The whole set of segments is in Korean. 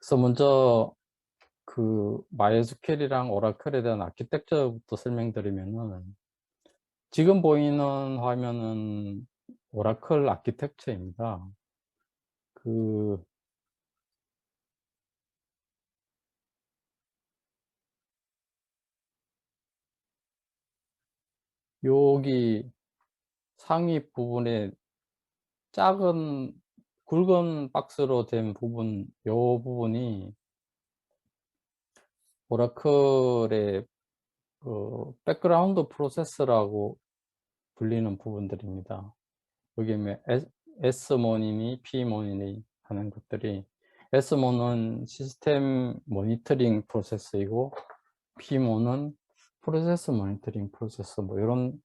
그래서 먼저 그 MySQL이랑 오라클에 대한 아키텍처부터 설명드리면은, 지금 보이는 화면은 오라클 아키텍처입니다. 그 여기 상위 부분에 작은 굵은 박스로 된 부분, 요 부분이 오라클의 그 백그라운드 프로세스라고 불리는 부분들입니다. 여기 S모니니 P모니니 하는 것들이, S모는 시스템 모니터링 프로세스이고 P모는 프로세스 모니터링 프로세스, 뭐 이런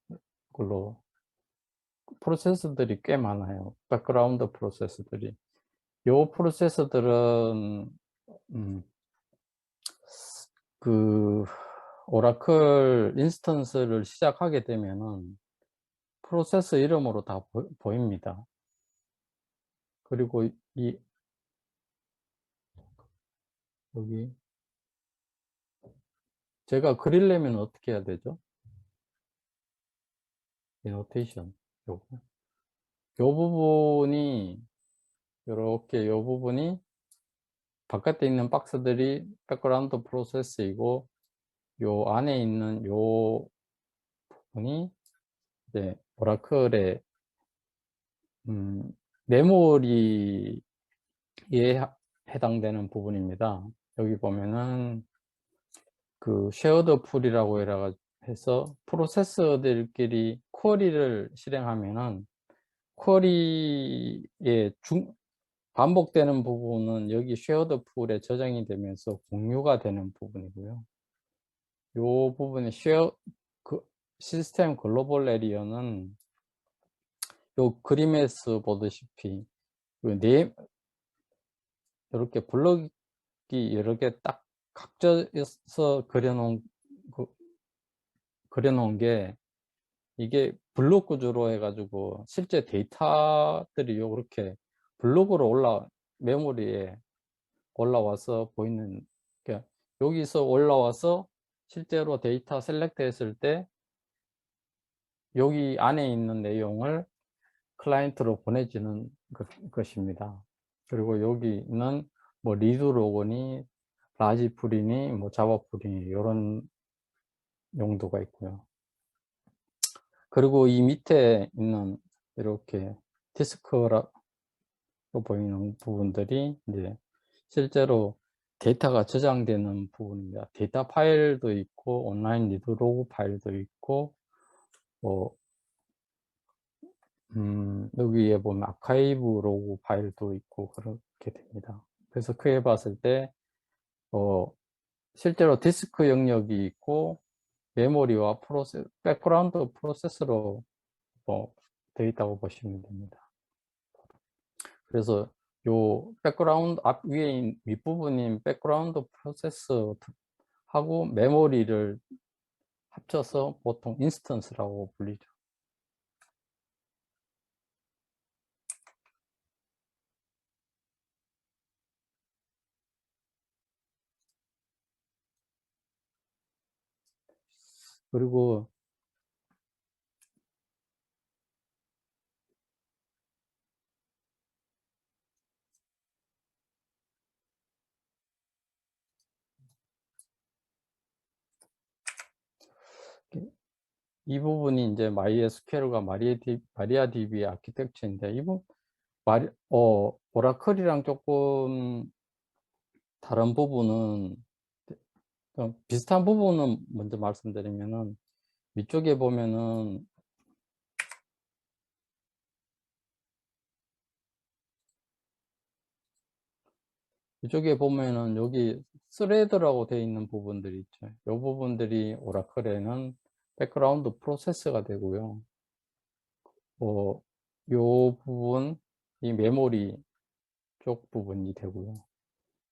걸로 프로세스들이 꽤 많아요. 백그라운드 프로세스들이. 요 프로세스들은 음, 그 오라클 인스턴스를 시작하게 되면은 프로세스 이름으로 다 보입니다. 그리고 이 여기 제가 그리려면 어떻게 해야 되죠? 이 노테이션 요거. 요 부분이 이렇게, 요 부분이 바깥에 있는 박스들이 백그라운드 프로세스이고, 요 안에 있는 요 부분이 이제 오라클의 메모리에 해당되는 부분입니다. 여기 보면은 그 쉐어드 풀이라고 해서 프로세서들끼리 쿼리를 실행하면은, 쿼리의 반복되는 부분은 여기 쉐어드 풀에 저장이 되면서 공유가 되는 부분이고요. 이 부분의 그 시스템 글로벌 에리어는 요 그림에서 보다시피 이렇게 블럭이 여러 개 딱 각져서 그려놓은 게, 이게 블록 구조로 해가지고 실제 데이터들이 이렇게 블록으로 메모리에 올라와서 보이는, 그러니까 여기서 올라와서 실제로 데이터 셀렉트 했을 때 여기 안에 있는 내용을 클라이언트로 보내주는 것입니다. 그리고 여기는 뭐 리드 로그니 라지 풀이니 뭐 자바 풀이니 이런 용도가 있고요. 그리고 이 밑에 있는 이렇게 디스크라고 보이는 부분들이 이제 실제로 데이터가 저장되는 부분입니다. 데이터 파일도 있고 온라인 리드 로그 파일도 있고, 뭐 여기에 보면 아카이브 로그 파일도 있고 그렇게 됩니다. 그래서 크게 봤을 때 실제로 디스크 영역이 있고 메모리와 백그라운드 프로세스로 되어 있다고 보시면 됩니다. 그래서 요 백그라운드 위에 윗부분인 백그라운드 프로세스하고 메모리를 합쳐서 보통 인스턴스라고 불리죠. 그리고 이 부분이 이제 MySQL과 마리아DB 아키텍처인데, 오라클이랑 조금 다른 부분은, 비슷한 부분은 먼저 말씀드리면은, 위쪽에 보면은 여기 스레드라고 되어 있는 부분들이 있죠. 이 부분들이 오라클에는 백그라운드 프로세스가 되고요. 요 부분이 메모리 쪽 부분이 되고요.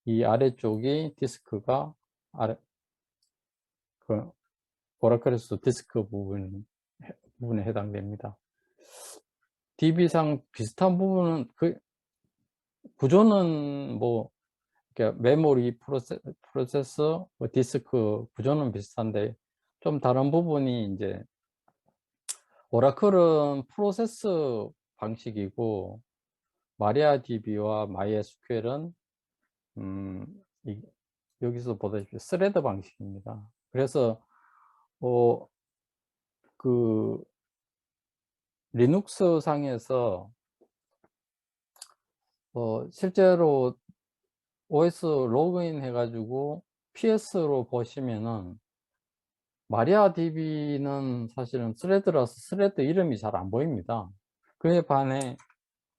이 아래쪽이 디스크가 그 오라클에서 디스크 부분에 해당됩니다. DB상 비슷한 부분은 구조는 뭐 그러니까 메모리 프로세서, 디스크 구조는 비슷한데 좀 다른 부분이 이제 오라클은 프로세스 방식이고 마리아DB와 MySQL은 음, 여기서 보다시피 스레드 방식입니다. 그래서 그 리눅스 상에서 실제로 OS 로그인 해가지고 PS로 보시면은 마리아DB는 사실은 스레드라서 스레드 이름이 잘 안 보입니다. 그에 반해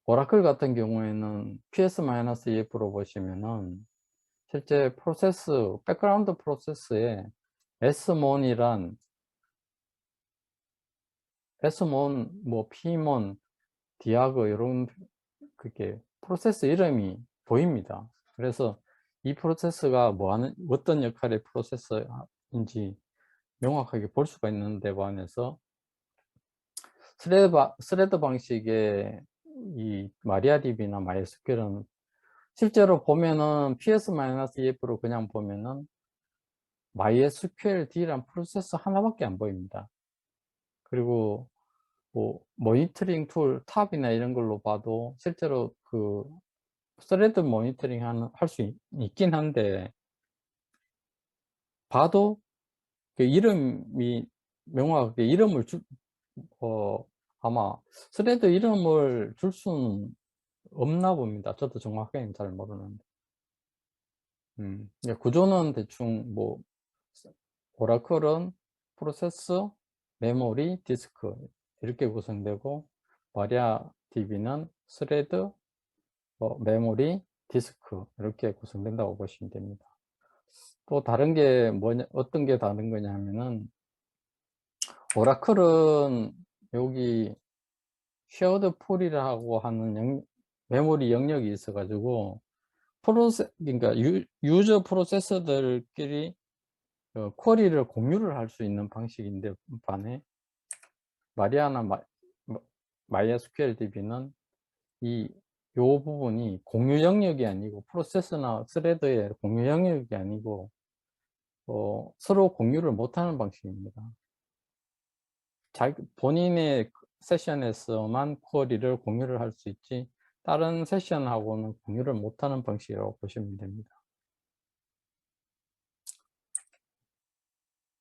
오라클 같은 경우에는 PS-EF로 보시면은 실제 프로세스, 백그라운드 프로세스에 S몬이란 S몬, 뭐 P몬, 디아그 이런 그게 프로세스 이름이 보입니다. 그래서 이 프로세스가 어떤 역할의 프로세서인지 명확하게 볼 수가 있는 데 반해서 스레드 방식의 이 마리아DB나 MySQL은 실제로 보면은 PS-EF로 그냥 보면은 MySQLD란 프로세서 하나밖에 안 보입니다. 그리고 뭐 모니터링 툴 탑이나 이런 걸로 봐도 실제로 그 스레드 모니터링 할 수 있긴 한데 봐도 그 이름이 명확하게 이름을 아마 스레드 이름을 줄 수는 없나 봅니다. 저도 정확하게는 잘 모르는데. 구조는 대충 뭐 오라클은 프로세서, 메모리, 디스크 이렇게 구성되고 마리아DB는 스레드, 메모리, 디스크 이렇게 구성된다고 보시면 됩니다. 또 다른 게 어떤 게 다른 거냐 하면은 오라클은 여기 쉐어드 풀이라고 하는 메모리 영역이 있어 가지고 그러니까 유저 프로세서들끼리 쿼리를 공유를 할 수 있는 방식인데 반해 마리아나 MySQLDB는 요 부분이 공유 영역이 아니고 프로세서나 스레드의 공유 영역이 아니고 서로 공유를 못하는 방식입니다. 본인의 세션에서만 쿼리를 공유를 할 수 있지 다른 세션하고는 공유를 못하는 방식이라고 보시면 됩니다.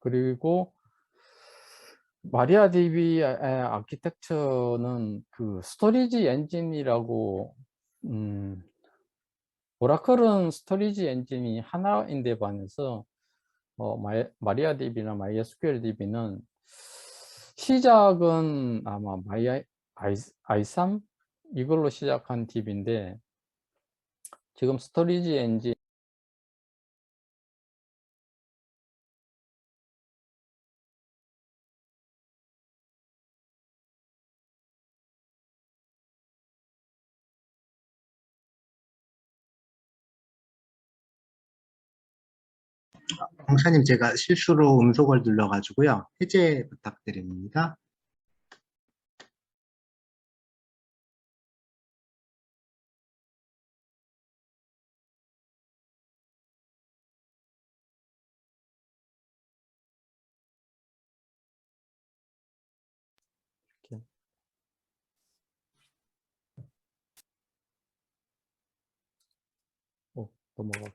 그리고 마리아DB의 아키텍처는 그 스토리지 엔진이라고 오라클은 스토리지 엔진이 하나인데 반해서 마리아DB나 MySQLDB는 시작은 아마 i3 이걸로 시작한 DB인데 지금 스토리지 엔진 강사님, 제가 실수로 음소거를 눌러가지고요. 해제 부탁드립니다. 이렇게 넘어가고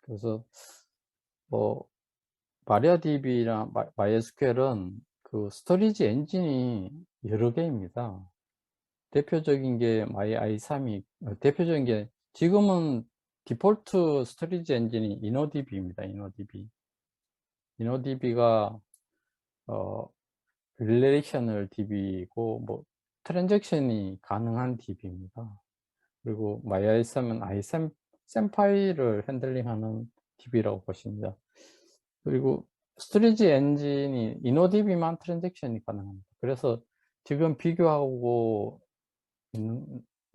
그래서 마리아DB랑 MySQL은 그 스토리지 엔진이 여러 개입니다. 대표적인 게 MyI3이 대표적인 게 지금은 디폴트 스토리지 엔진이 InnoDB입니다. InnoDB가 릴레이셔널 DB이고 뭐 트랜잭션이 가능한 DB입니다. 그리고 MyI3은 i3 파일을 핸들링하는 DB라고 보십니다. 그리고 스토리지 엔진이 InnoDB만 트랜잭션이 가능합니다. 그래서 지금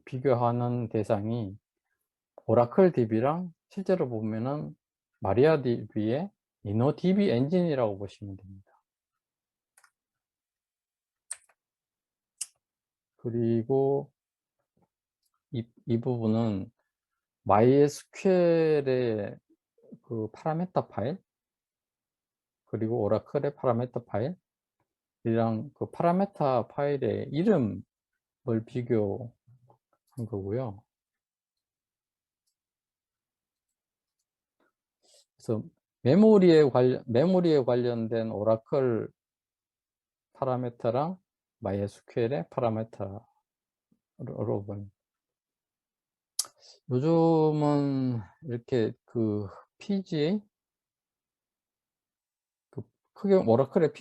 비교하는 대상이 오라클 DB랑 실제로 보면은 마리아DB의 이노DB 엔진이라고 보시면 됩니다. 그리고 이 부분은 MySQL의 그 파라미터 파일, 그리고 오라클의 파라미터 파일이랑 그 파라미터 파일의 이름을 비교한 거고요. 그래서 메모리에 관련된 오라클 파라미터랑 MySQL의 파라미터로 보입니다. 요즘은 이렇게 그 PGA, 그 크게 오라클은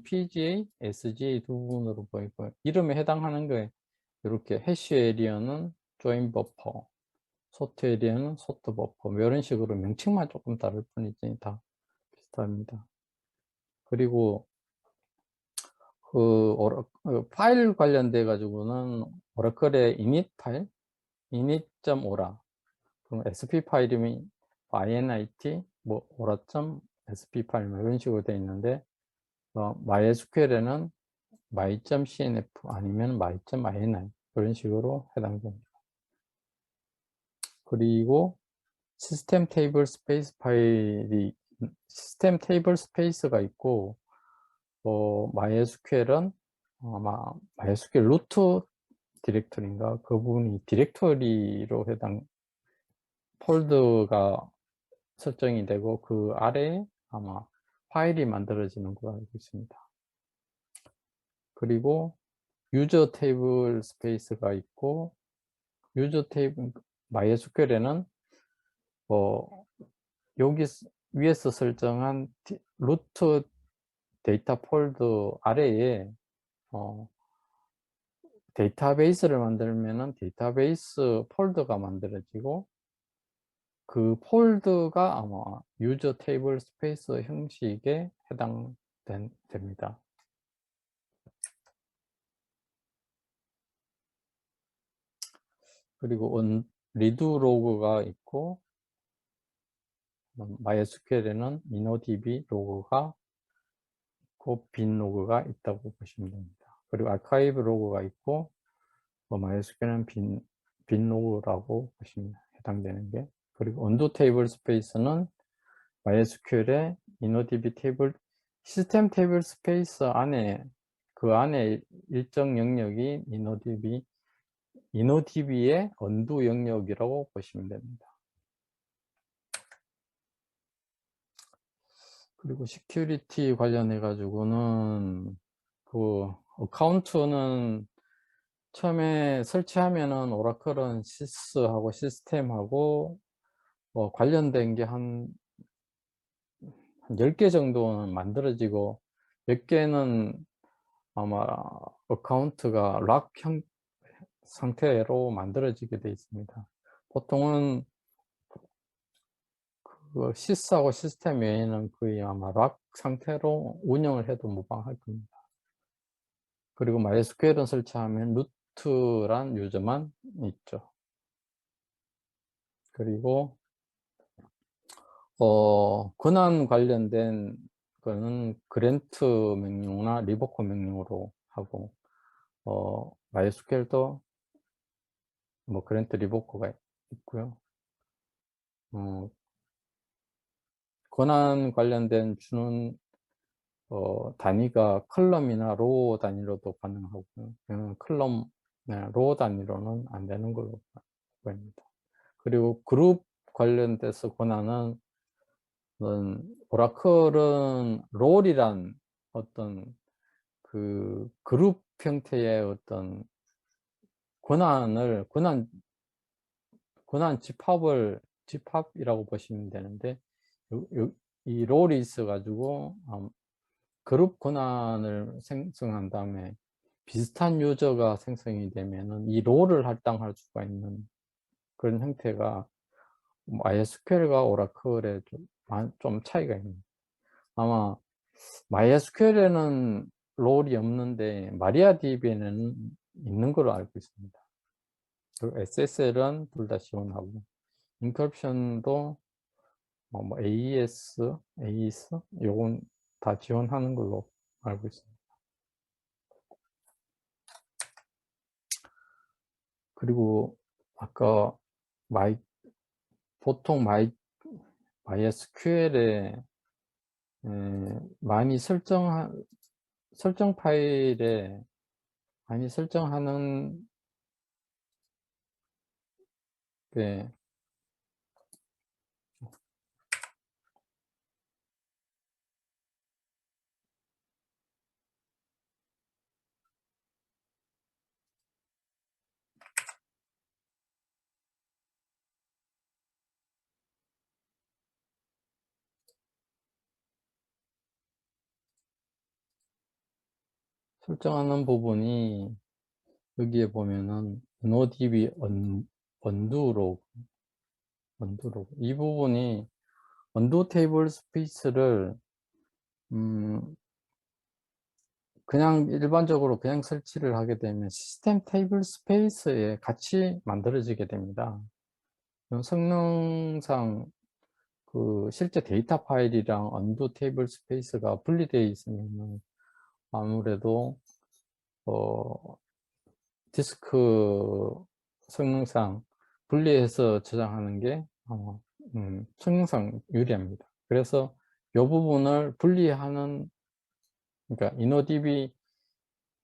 PGA, SGA 두 부분으로 보이고, 이름에 해당하는 거에 이렇게 해시 에리어는 조인 버퍼, 소트 에리어는 소트 버퍼, 뭐 이런 식으로 명칭만 조금 다를 뿐이지 다 비슷합니다. 그리고 파일 관련돼 가지고는 오라클의 init 파일, init.ora, 그럼 SP 파일이면 init 뭐 ora.sp 파일 뭐 이런 식으로 되어 있는데, MySQL에는 my.cnf 아니면 my.ini 이런 식으로 해당됩니다. 그리고 시스템 테이블 스페이스가 있고, MySQL은 아마 MySQL 루트 디렉토리인가 그 부분이 디렉토리로 해당 폴더가 설정이 되고, 그 아래에 아마 파일이 만들어지는 걸로 알고 있습니다. 그리고 유저 테이블 스페이스가 있고, 유저 테이블 MySQL에는 여기 위에서 설정한 루트 데이터 폴더 아래에 데이터베이스를 만들면은 데이터베이스 폴더가 만들어지고, 그 폴더가 아마 유저 테이블 스페이스 형식에 됩니다. 그리고 리드 로그가 있고, MySQL에는 인노DB 로그가 있고 빈 로그가 있다고 보시면 됩니다. 그리고 아카이브 로그가 있고, MySQL은 빈 로그라고 보시면 해당되는 게, 그리고 언두 테이블 스페이스는 MySQL의 인노DB 테이블 시스템 테이블 스페이스 안에, 그 안에 일정 영역이 인노DB의 언두 영역이라고 보시면 됩니다. 그리고 시큐리티 관련해 가지고는 그 어카운트는 처음에 설치하면은 오라클은 시스하고 시스템하고 관련된 게 한 10개 정도는 만들어지고, 몇 개는 아마 어카운트가 락 상태로 만들어지게 되어 있습니다. 보통은 그 시스하고 시스템 외에는 거의 아마 락 상태로 운영을 해도 무방할 겁니다. 그리고 MySQL은 설치하면 루트란 유저만 있죠. 그리고 권한 관련된 거는 그랜트 명령이나 리버커 명령으로 하고, MySQL도 뭐 그랜트 리버커가 있고요. 권한 관련된 주는 단위가 컬럼이나 로우 단위로도 가능하고요. 컬럼, 로우 단위로는 안 되는 걸로 보입니다. 그리고 그룹 관련돼서 권한은, 오라클은 롤이란 어떤 그 그룹 형태의 어떤 권한 집합이라고 보시면 되는데, 이 롤이 있어 가지고 그룹 권한을 생성한 다음에 비슷한 유저가 생성이 되면은 이 롤을 할당할 수가 있는 그런 형태가 MySQL과 오라클에 좀 차이가 있는. 아마 MySQL에는 롤이 없는데 마리아DB에는 있는 걸로 알고 있습니다. 그리고 SSL은 둘 다 지원하고 인크립션도 뭐 AES 요건 다 지원하는 걸로 알고 있습니다. 그리고 아까 보통 MySQL에 많이 설정 파일에 많이 설정하는 게 설정하는 부분이 여기에 보면은 InnoDB 언두로 이 부분이 언두 테이블 스페이스를 그냥 일반적으로 그냥 설치를 하게 되면 시스템 테이블 스페이스에 같이 만들어지게 됩니다. 성능상 그 실제 데이터 파일이랑 언두 테이블 스페이스가 분리되어 있으면 아무래도 디스크 성능상 분리해서 저장하는 게 성능상 유리합니다. 그래서 이 부분을 분리하는, 그러니까 InnoDB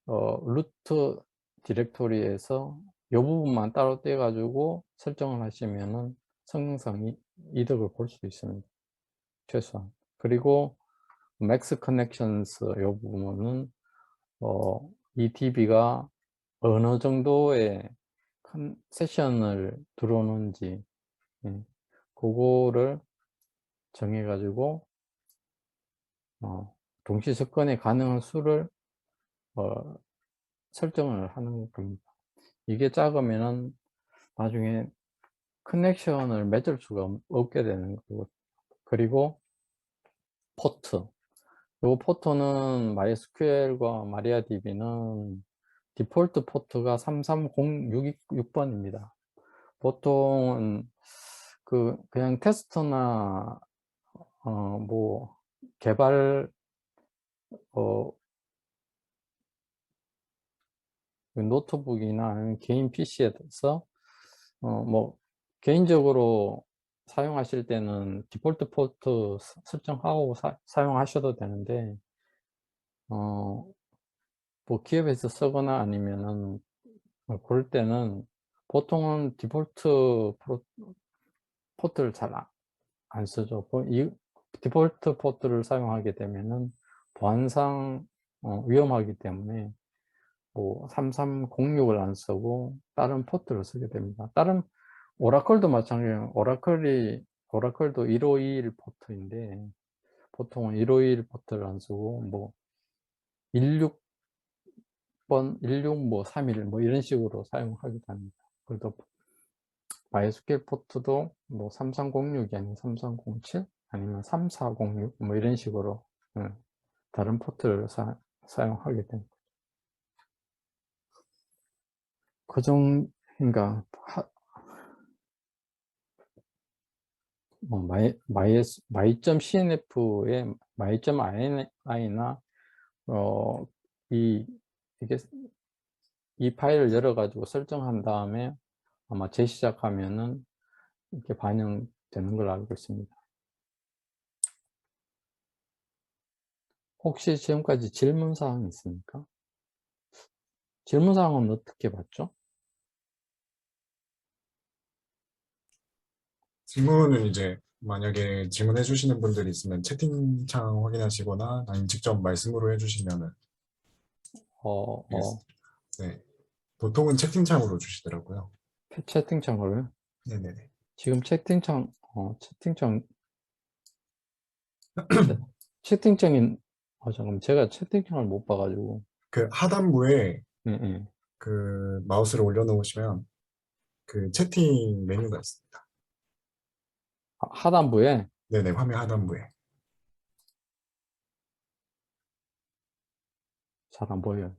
루트 디렉토리에서 이 부분만 따로 떼가지고 설정을 하시면은 성능상 이득을 볼 수 있습니다. 최소한. 그리고 Max Connections 이 부분은 이 DB가 어느 정도의 세션을 들어오는지 그거를 정해 가지고 동시 접근에 가능한 수를 설정을 하는 겁니다. 이게 작으면은 나중에 커넥션을 맺을 수가 없게 되는 거고. 그리고 포트, 이 포트는 MySQL과 MariaDB는 디폴트 포트가 33066번입니다. 보통은 그냥 테스터나 뭐 개발 노트북이나 아니면 개인 PC에서 뭐 개인적으로 사용하실 때는 디폴트 포트 설정하고 사용하셔도 되는데 뭐 기업에서 쓰거나 아니면은 그럴 때는 보통은 디폴트 포트를 잘 안 쓰죠. 이 디폴트 포트를 사용하게 되면은 보안상 위험하기 때문에 뭐 3306을 안 쓰고 다른 포트를 쓰게 됩니다. 다른 오라클도 마찬가지예요. 오라클도 1521 포트인데 보통은 1521 포트를 안 쓰고 뭐 16번, 16 뭐 31 뭐 이런 식으로 사용하기도 합니다. 그래도 MySQL 포트도 뭐 3306이 아닌 3307 아니면 3406 뭐 이런 식으로 다른 포트를 사용하게 됩니다. 그러니까 my.cnf에 my.ini나 이게 이 파일을 열어 가지고 설정한 다음에 아마 재시작하면은 이렇게 반영되는 걸로 알고 있습니다. 혹시 지금까지 질문 사항 있습니까? 질문 사항은 어떻게 봤죠? 질문은 이제 만약에 질문해 주시는 분들이 있으면 채팅창 확인하시거나 아니면 직접 말씀으로 해주시면은 네, 보통은 채팅창으로 주시더라고요. 채팅창으로요? 네네네. 지금 채팅창 채팅창인 잠깐만, 제가 채팅창을 못 봐가지고. 그 하단부에 예. 그 마우스를 올려놓으시면 그 채팅 메뉴가 있습니다. 하단부에. 네네, 화면 하단부에. 잘 안 보여요.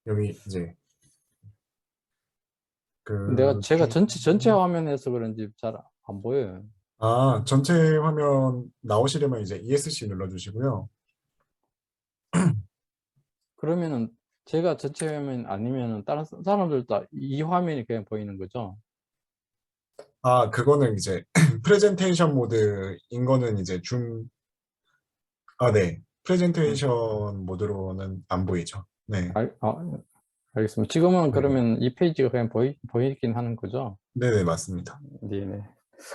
여기 이제 제가 전체 화면에서 그런지 잘 안 보여요. 전체 화면 나오시려면 이제 ESC 눌러주시고요. 그러면은 제가 전체 화면 아니면은 다른 사람들도 이 화면이 그냥 보이는 거죠? 그거는 이제 프레젠테이션 모드인 거는 이제 네. 프레젠테이션 모드로는 안 보이죠. 네. 알겠습니다. 지금은 네네. 그러면 이 페이지가 그냥 보이긴 하는 거죠? 네네, 맞습니다. 네네.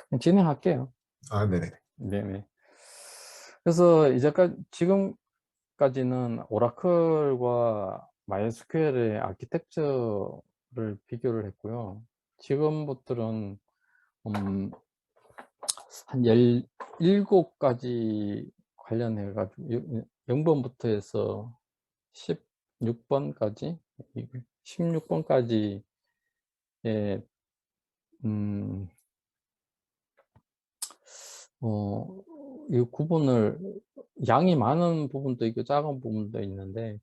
그냥 진행할게요. 네네. 네네. 그래서 지금까지는 오라클과 MySQL의 아키텍처를 비교를 했고요. 지금부터는 한 17가지 관련해 가지고 0번부터 해서 16번까지 16번까지의 음, 이 구분을 양이 많은 부분도 있고 작은 부분도 있는데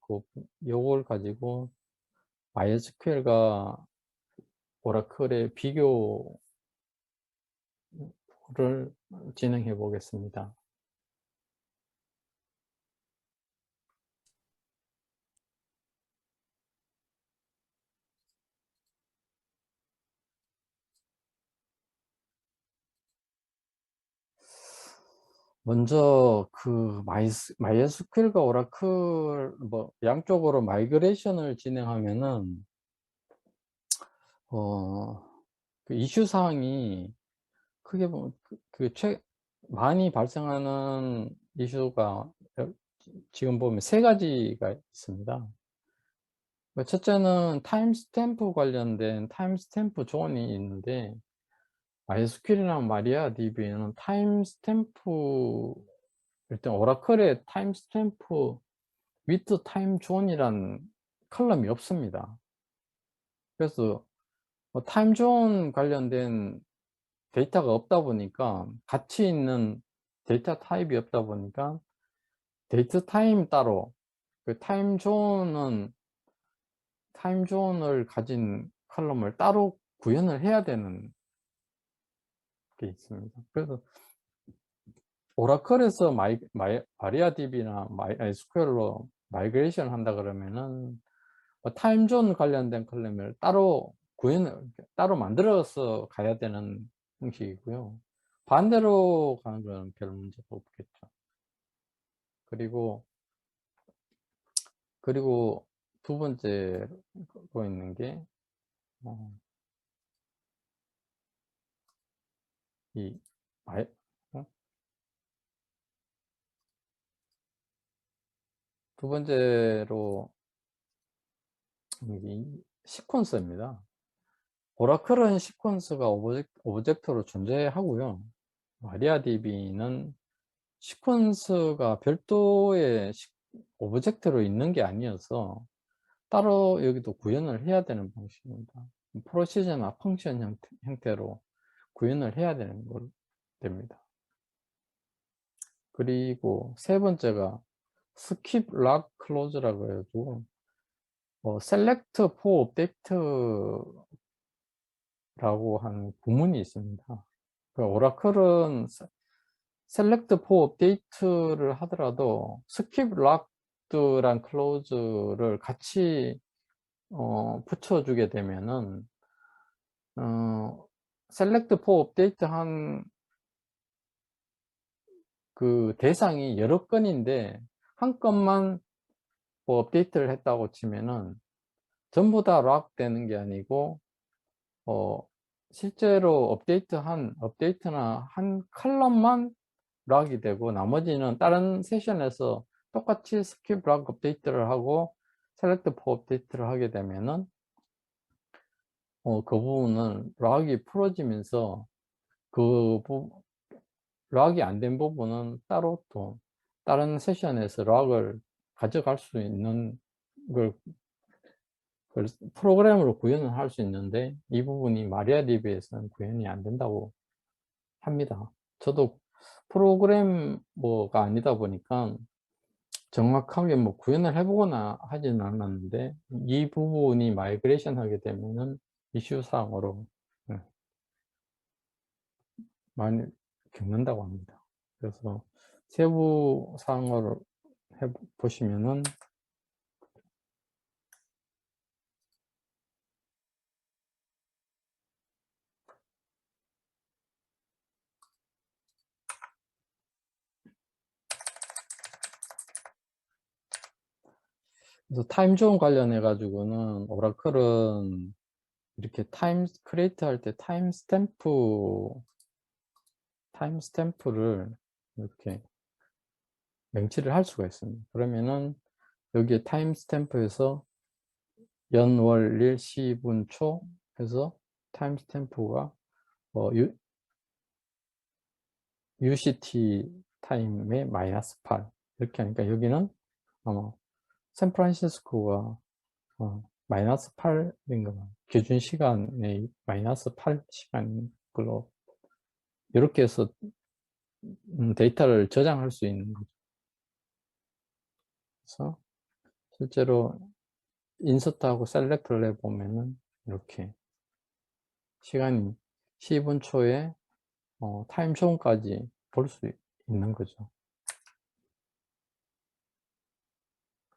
요걸 가지고 MySQL과 오라클의 비교를 진행해 보겠습니다. 먼저 MySQL과 오라클 양쪽으로 마이그레이션을 진행하면은 그 이슈 사항이 크게 보면 많이 발생하는 이슈가 지금 보면 세 가지가 있습니다. 첫째는 타임스탬프 관련된 타임스탬프 존이 있는데 MySQL이나 MariaDB는 타임스탬프 일단 오라클의 타임스탬프 with time zone이란 컬럼이 없습니다. 그래서 타임존 관련된 데이터가 없다 보니까 같이 있는 데이터 타입이 없다 보니까 데이트 타임 따로 그 타임존을 가진 컬럼을 따로 구현을 해야 되는 게 있습니다. 그래서 오라클에서 마리아DB나 MySQL로 마이그레이션 한다 그러면은 타임존 관련된 컬럼을 따로 만들어서 가야 되는 형식이고요. 반대로 가는 건 별 문제가 없겠죠. 그리고 두 번째로 있는 게 어, 이 마이- 어? 두 번째로 이 시퀀서입니다. 오라클은 시퀀스가 오브젝트로 존재하고요. 마리아DB는 시퀀스가 별도의 오브젝트로 있는 게 아니어서 따로 여기도 구현을 해야 되는 방식입니다. 프로시저나 펑션 형태로 구현을 해야 되는 걸 됩니다. 그리고 세 번째가 skip lock close라고 해가지고 select for update라고 하는 구문이 있습니다. 오라클은 select for update를 하더라도 skip locked란 클로즈를 같이 붙여주게 되면은 select for update 한 그 대상이 여러 건인데 한 건만 업데이트를 했다고 치면은 전부 다 락 되는 게 아니고 실제로 업데이트나 한 컬럼만 락이 되고 나머지는 다른 세션에서 똑같이 스킵 락 업데이트를 하고 셀렉트 포 업데이트를 하게 되면은 그 부분은 락이 풀어지면서 락이 안 된 부분은 따로 또 다른 세션에서 락을 가져갈 수 있는 걸 프로그램으로 구현을 할 수 있는데 이 부분이 마리아DB에서는 구현이 안 된다고 합니다. 저도 프로그래머가 아니다 보니까 정확하게 뭐 구현을 해보거나 하지는 않았는데 이 부분이 마이그레이션 하게 되면은 이슈 사항으로 많이 겪는다고 합니다. 그래서 세부 사항으로 보시면은 그래서 타임존 관련해 가지고는 오라클은 이렇게 크리에이트 할 때 타임스탬프를 이렇게 명치를 할 수가 있습니다. 그러면은 여기에 타임스탬프에서 연, 월, 일, 시, 분, 초 해서 타임스탬프가 UCT 타임의 -8 이렇게 하니까 여기는 아마 샌프란시스코가 -8인 거 기준 시간의 -8시간 걸로 이렇게 해서 데이터를 저장할 수 있는 거죠. 그래서 실제로 인서트하고 셀렉트를 해보면은 이렇게 시간이 10분 초에 타임존까지 볼 수 있는 거죠.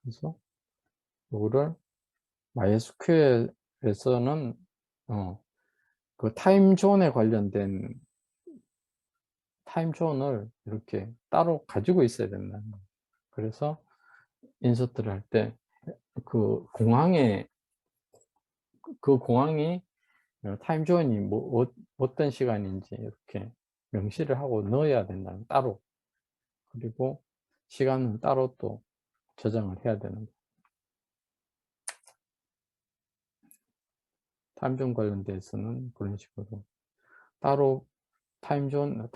그래서 이거를 MySQL에서는 그 타임존에 관련된 타임존을 이렇게 따로 가지고 있어야 된다는 거예요. 그래서 인서트를 할 때 그 공항에 그 공항이 타임존이 어떤 시간인지 이렇게 명시를 하고 넣어야 된다는 따로. 그리고 시간은 따로 또 저장을 해야 되는 거예요. 타임존 관련돼서는 그런 식으로 따로 타임존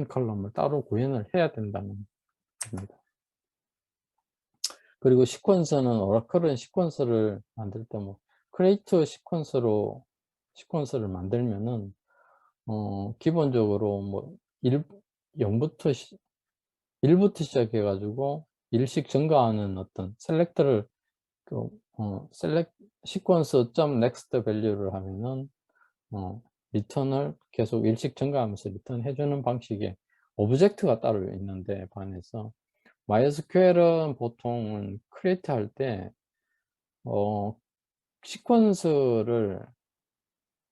컬럼을 따로 구현을 해야 된다는 겁니다. 그리고 시퀀서는 오라클은 시퀀서를 만들 때 뭐 크리에이트 시퀀서를 만들면은 기본적으로 뭐 0부터 1부터 시작해 가지고 일씩 증가하는 어떤 셀렉터를 시퀀서.next value를 하면은 리턴을 계속 일씩 증가하면서 리턴해 주는 방식의 오브젝트가 따로 있는데 반해서 MySQL은 보통 크리에이트 할 때 시퀀스를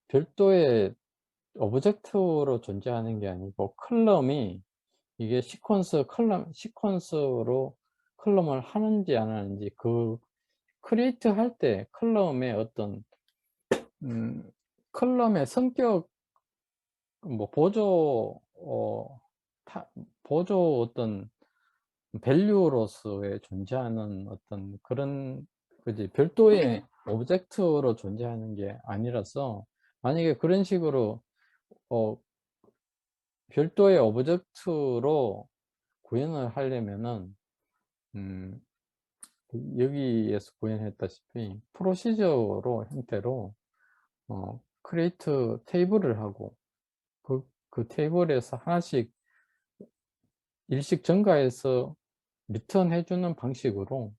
별도의 오브젝트로 존재하는 게 아니고 컬럼이 이게 시퀀스로 컬럼을 하는지 안 하는지 그 크리에이트 할 때 컬럼의 어떤 컬럼의 성격 뭐 보조 어떤 밸류로서의 존재하는 어떤 그런 그지 별도의 오브젝트로 존재하는 게 아니라서 만약에 그런 식으로 어 별도의 오브젝트로 구현을 하려면은 음 여기에서 구현했다시피 프로시저로 형태로 크리에이트 테이블을 하고 그 테이블에서 하나씩 일씩 증가해서 리턴해 주는 방식으로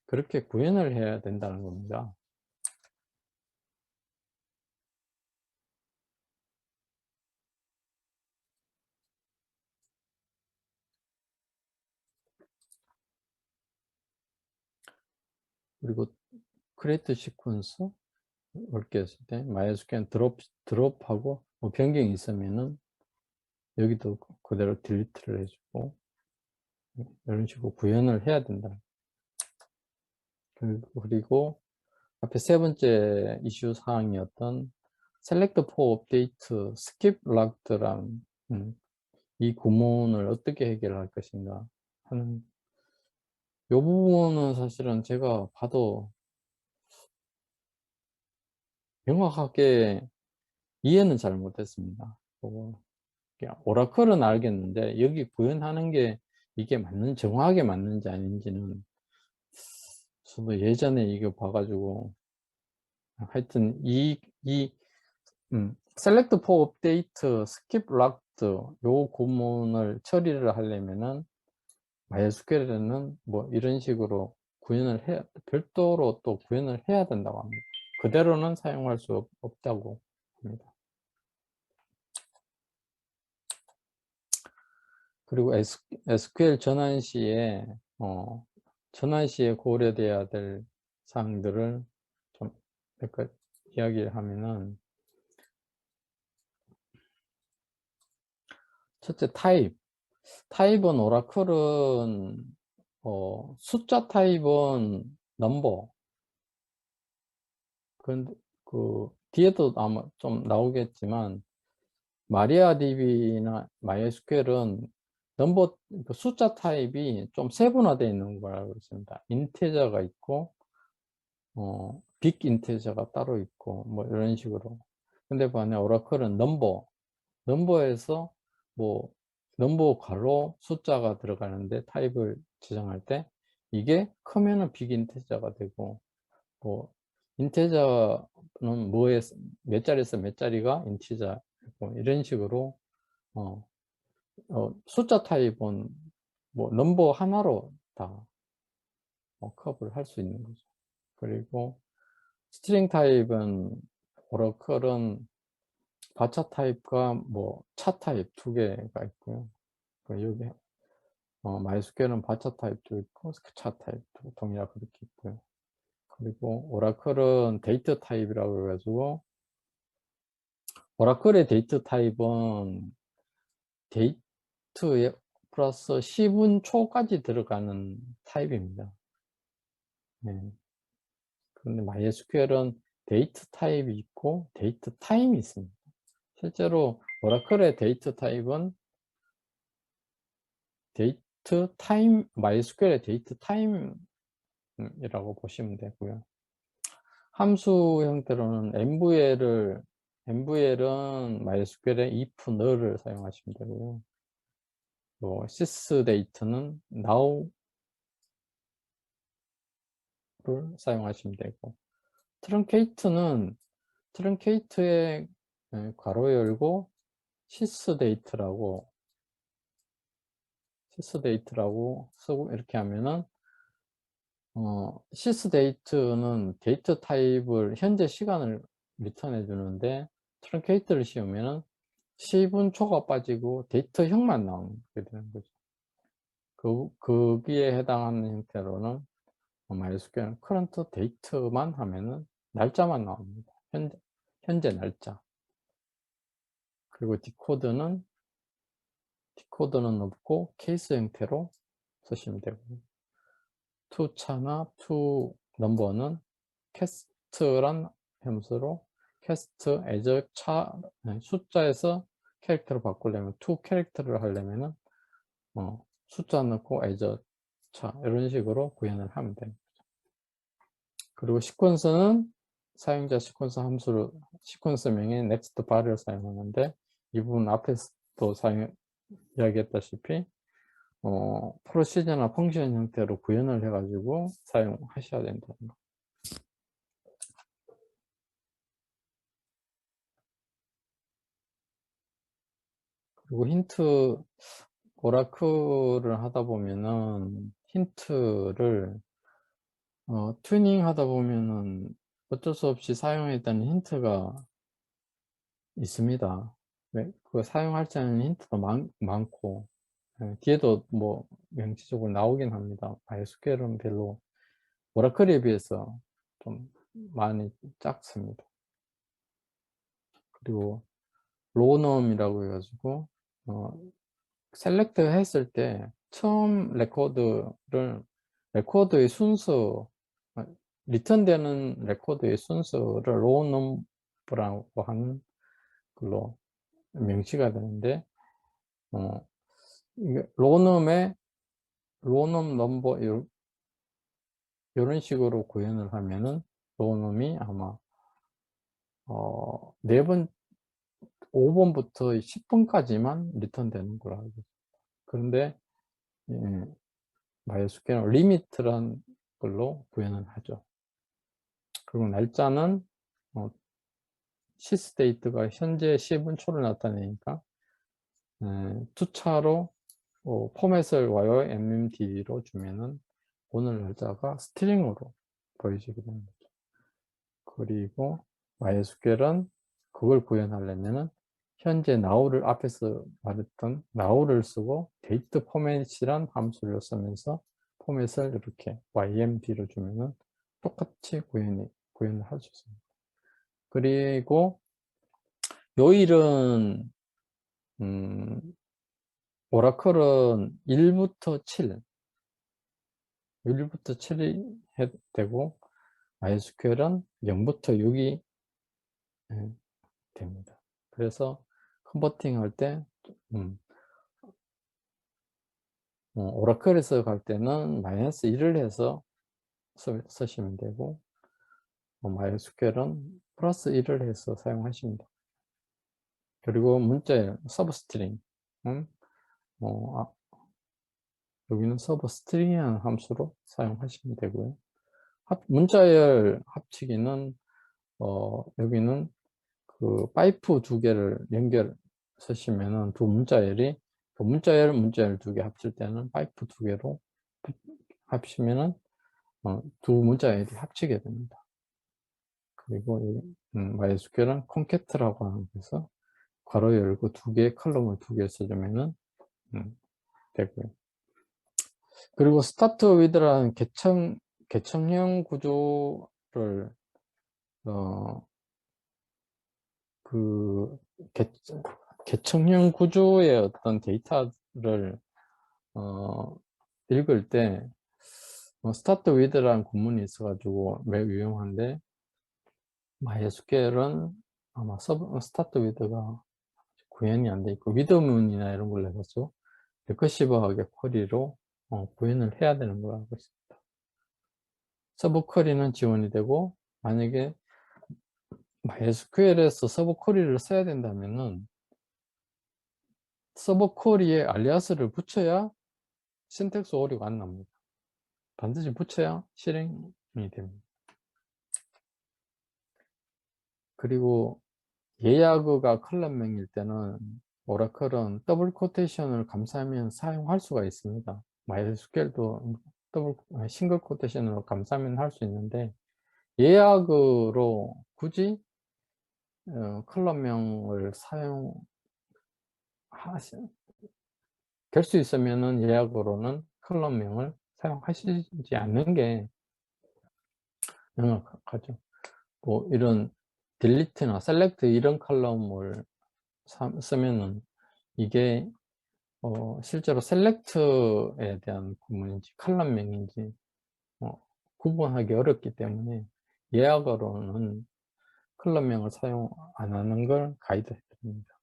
그렇게 구현을 해야 된다는 겁니다. 그리고 크리에이트 시퀀스 이렇게 했을 때 MySQL 드롭하고 뭐 변경이 있으면은 여기도 그대로 딜리트를 해주고 이런 식으로 구현을 해야 된다. 그리고 앞에 세 번째 이슈 사항이었던 select for update, skip logged랑 이 구문을 어떻게 해결할 것인가 하는 이 부분은 사실은 제가 봐도 명확하게 이해는 잘 못했습니다. 오라클은 알겠는데 여기 구현하는 게 이게 정확하게 맞는지 아닌지는 저도 예전에 이거 봐가지고 하여튼 select for update, skip logged 요 구문을 처리를 하려면은 MySQL에는 뭐 이런 식으로 구현을 해야, 별도로 또 구현을 해야 된다고 합니다. 그대로는 사용할 수 없다고 합니다. 그리고 SQL 전환 시에 고려돼야 될 사항들을 좀 몇 가지 이야기를 하면은, 첫째, 타입은 오라클은 숫자 타입은 넘버. 그런데 그 뒤에도 아마 좀 나오겠지만 마리아DB나 MySQL은 넘버, 그 숫자 타입이 좀 세분화되어 있는 거라고 있습니다. 인티저가 있고 빅 인티저가 따로 있고 뭐 이런 식으로. 근데 반면 오라클은 넘버에서 뭐 넘버 괄호 숫자가 들어가는데, 타입을 지정할 때 이게 크면은 빅 인티저가 되고, 뭐 인티저는 뭐에 몇 자리에서 몇 자리가 인티저고, 이런 식으로 숫자 타입은 뭐 넘버 하나로 다 커버를 할 수 있는 거죠. 그리고 스트링 타입은 오라클은 바차 타입과 뭐 차 타입 두 개가 있고요. 여기 MySQL은 바차 타입도 있고 차 타입도 동일하게 그렇게 있고요. 그리고 오라클은 데이터 타입이라고 해가지고, 오라클의 데이터 타입은 데이트에 플러스 10은 초까지 들어가는 타입입니다. 네. 그런데 MySQL은 데이트 타입이 있고 데이트 타임이 있습니다. 실제로 오라클의 데이트 타입은 데이트 타임, MySQL의 데이트 타임이라고 보시면 되고요. 함수 형태로는 MVL은 MySQL의 if, nul을 사용하시면 되고요. 뭐 sysdate는 now를 사용하시면 되고, 트렁케이트에 괄호 열고 sysdate라고 쓰고 이렇게 하면은 sysdate는 데이터 타입을 현재 시간을 리턴해 주는데, 트렁케이트를 씌우면은 10은 초가 빠지고 데이터형만 나오게 되는 거죠. 거기에 해당하는 형태로는 MySQL은 current date만 하면은 날짜만 나옵니다. 현재 날짜. 그리고 디코드는 없고 케이스 형태로 쓰시면 되고요. to차나 to number는 cast란 함수로 cast as 숫자에서 캐릭터로 바꾸려면 to 캐릭터를 하려면은 숫자 넣고 as 차 이런 식으로 구현을 하면 됩니다. 그리고 시퀀스는 사용자 시퀀스 함수를, 시퀀스명의 next bar을 사용하는데, 이 부분 앞에서도 이야기했다시피 프로시저나 펑션 형태로 구현을 해가지고 사용하셔야 된다는 거. 그리고 오라클을 하다 보면은 힌트를 튜닝 하다 보면은 어쩔 수 없이 사용해야 되는 힌트가 있습니다. 그 사용할 줄 아는 힌트도 많고, 뒤에도 뭐 명시적으로 나오긴 합니다. MySQL은 별로 오라클에 비해서 좀 많이 작습니다. 그리고 로우넘이라고 해가지고 셀렉트 했을 때 처음 레코드의 순서, 리턴되는 레코드의 순서를 로우넘브라고 하는 걸로 명시가 되는데, 이게 로우넘 넘버 이런 식으로 구현을 하면은 로우넘이 아마 5번부터 10번까지만 리턴되는 거라 알고 있습니다. 그런데 MySQL은 리미트란 걸로 구현을 하죠. 그리고 날짜는 sysdate가 현재 10분 초를 나타내니까 투차로 포맷을 YMMD로 주면은 오늘 날짜가 스트링으로 보여지게 됩니다. 그리고 MySQL은 그걸 구현하려면은 현재 now를 앞에서 말했던 now를 쓰고 date 포맷이란 함수를 쓰면서 포맷을 이렇게 YMD로 주면은 똑같이 구현을 할 수 있습니다. 그리고 요일은 오라클은 1부터 7, 1부터 7이 되고 MySQL은 0부터 6이 됩니다. 그래서 컨버팅 할 때 오라클에서 갈 때는 마이너스 1을 해서 쓰시면 되고 MySQL은 플러스 1을 해서 사용하시면 됩니다. 그리고 문자열, 서브스트링 여기는 서브스트링이라는 함수로 사용하시면 되고요. 문자열 합치기는 여기는 그 파이프 두 개를 쓰시면은 두 문자열이 문자열 두 개 합칠 때는 파이프 두 개로 합치면은 두 문자열이 합치게 됩니다. 그리고 여기 MySQL은 콘캐트라고 하는 것에서 괄호 열고 두 개, 컬럼을 두 개 써주면은 되고요. 그리고 스타트 위드라는 개청형 구조를 개청형 구조의 어떤 데이터를 읽을 때 스타트 위드라는 구문이 있어가지고 매우 유용한데 MySQL은 아마 스타트 위드가 구현이 안 돼 있고 위드문이나 이런 걸 내서 리커시브하게 쿼리로 구현을 해야 되는 걸 알고 있습니다. 서브 쿼리는 지원이 되고 만약에 MySQL에서 서브 쿼리를 써야 된다면은 서브 쿼리에 알리아스를 붙여야 신텍스 오류가 안 납니다. 반드시 붙여야 실행이 됩니다. 그리고 예약어가 컬럼명일 때는 오라클은 더블 코테이션을 감싸면 사용할 수가 있습니다. MySQL도 싱글 코테이션으로 감싸면 할 수 있는데 예약어로 굳이 컬럼명을 될 수 있으면은 예약어로는 컬럼명을 사용하시지 않는 게 명확하죠. 뭐 이런 딜리트나 셀렉트 이런 컬럼을 쓰면은 이게 실제로 셀렉트에 대한 구문인지 컬럼명인지 구분하기 어렵기 때문에 예약어로는 컬럼명을 사용 안 하는 걸 가이드 해드립니다.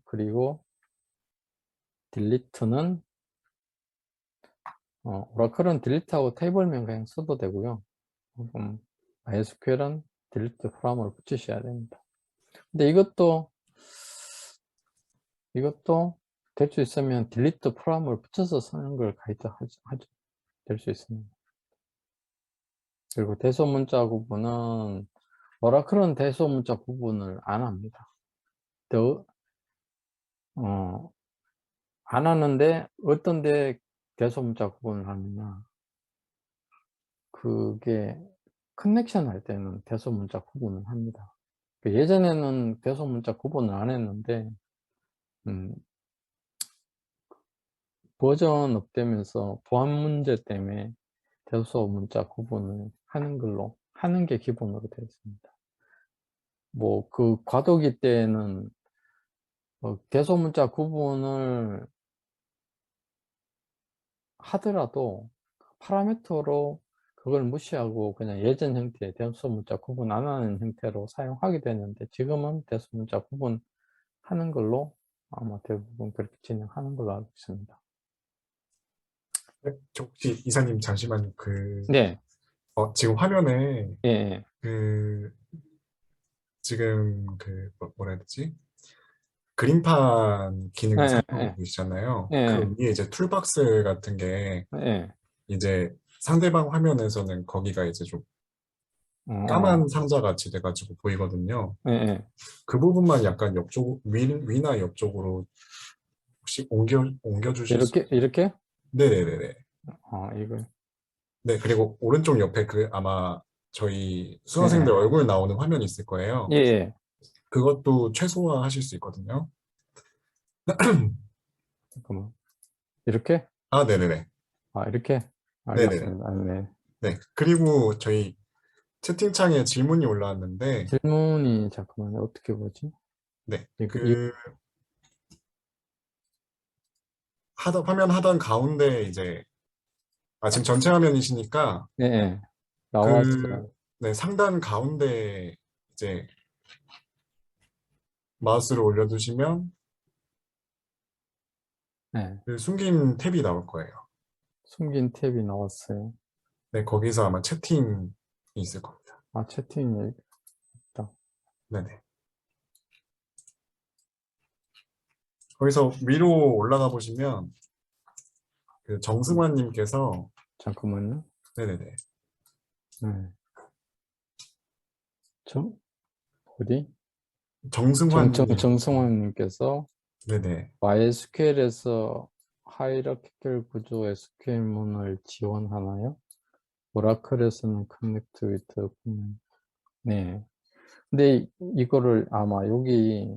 그리고 딜리트는 오라클은 딜리트하고 테이블명 그냥 써도 되고요. MySQL은 딜리트 프롬을 붙이셔야 됩니다. 근데 이것도 될 수 있으면 딜리트 프롬을 붙여서 쓰는 걸 가이드 하죠. 될 수 있습니다. 그리고 대소문자 구분은 오라클은 대소문자 구분을 안 합니다. 안 하는데 어떤 데 대소문자 구분을 하느냐, 그게 커넥션 할 때는 대소문자 구분을 합니다. 예전에는 대소문자 구분을 안 했는데 버전 업되면서 보안 문제 때문에 대소문자 구분을 하는 게 기본으로 되어 있습니다. 뭐 그 과도기 때는 대소문자 구분을 하더라도 파라미터로 그걸 무시하고 그냥 예전 형태의 대소문자 구분 안 하는 형태로 사용하게 되는데 지금은 대소문자 구분하는 걸로 아마 대부분 그렇게 진행하는 걸로 알고 있습니다. 네, 혹시 이사님 잠시만 네. 지금 화면에 예. 지금 뭐라 해야 되지? 그림판 기능을 사용하고 계시잖아요. 그 위에 이제 툴박스 같은 게 이제 상대방 화면에서는 거기가 이제 좀 까만 상자 같이 돼가지고 보이거든요. 그 부분만 약간 위나 옆쪽으로 혹시 옮겨 주실 수? 이렇게? 네네네네. 이걸. 네, 그리고 오른쪽 옆에 그 아마 저희 예, 수강생들 얼굴 나오는 화면이 있을 거예요. 예, 예. 그것도 최소화 하실 수 있거든요. 잠깐만. 이렇게? 네네네. 이렇게? 네네네. 알겠습니다. 네. 네. 그리고 저희 채팅창에 질문이 올라왔는데, 질문이, 잠깐만요. 어떻게 보지? 네. 이, 화면 하단 가운데 이제, 지금 전체 화면이시니까, 예, 예. 그, 나왔어요. 네, 상단 가운데 이제 마우스를 올려두시면 네. 그 숨긴 탭이 나올 거예요. 숨긴 탭이 나왔어요. 네, 거기서 아마 채팅이 있을 겁니다. 채팅이 있다. 네네. 거기서 위로 올라가 보시면 그 정승환님께서 잠깐만요. 네네네. 네. 어디? 정승환님 정승환님께서 네네. MySQL에서 하이라키컬 구조 SQL문을 지원하나요? 오라클에서는 커넥트 위드 네. 근데 이거를 아마 여기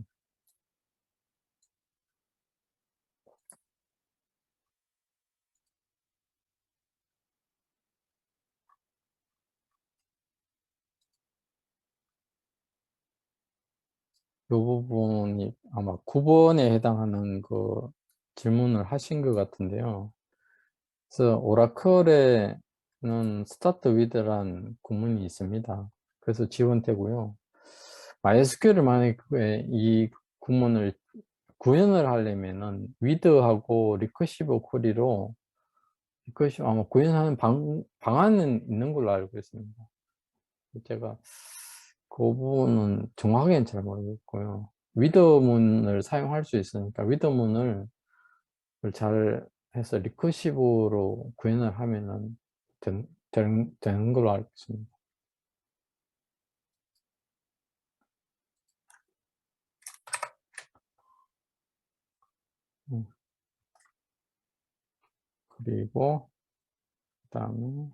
이 부분이 아마 9번에 해당하는 그 질문을 하신 것 같은데요. 그래서 오라클에는 스타트 위드란 구문이 있습니다. 그래서 지원되고요. MySQL을 만약에 이 구문을 구현을 하려면은 위드하고 리커시브 쿼리로 리커시브 아마 구현하는 방안은 있는 걸로 알고 있습니다. 제가 그 부분은 정확하게는 잘 모르겠고요. 위드문을 사용할 수 있으니까 위드문을 잘 해서 리커시브로 구현을 하면은 되는 걸로 알고 있습니다. 그리고 그다음에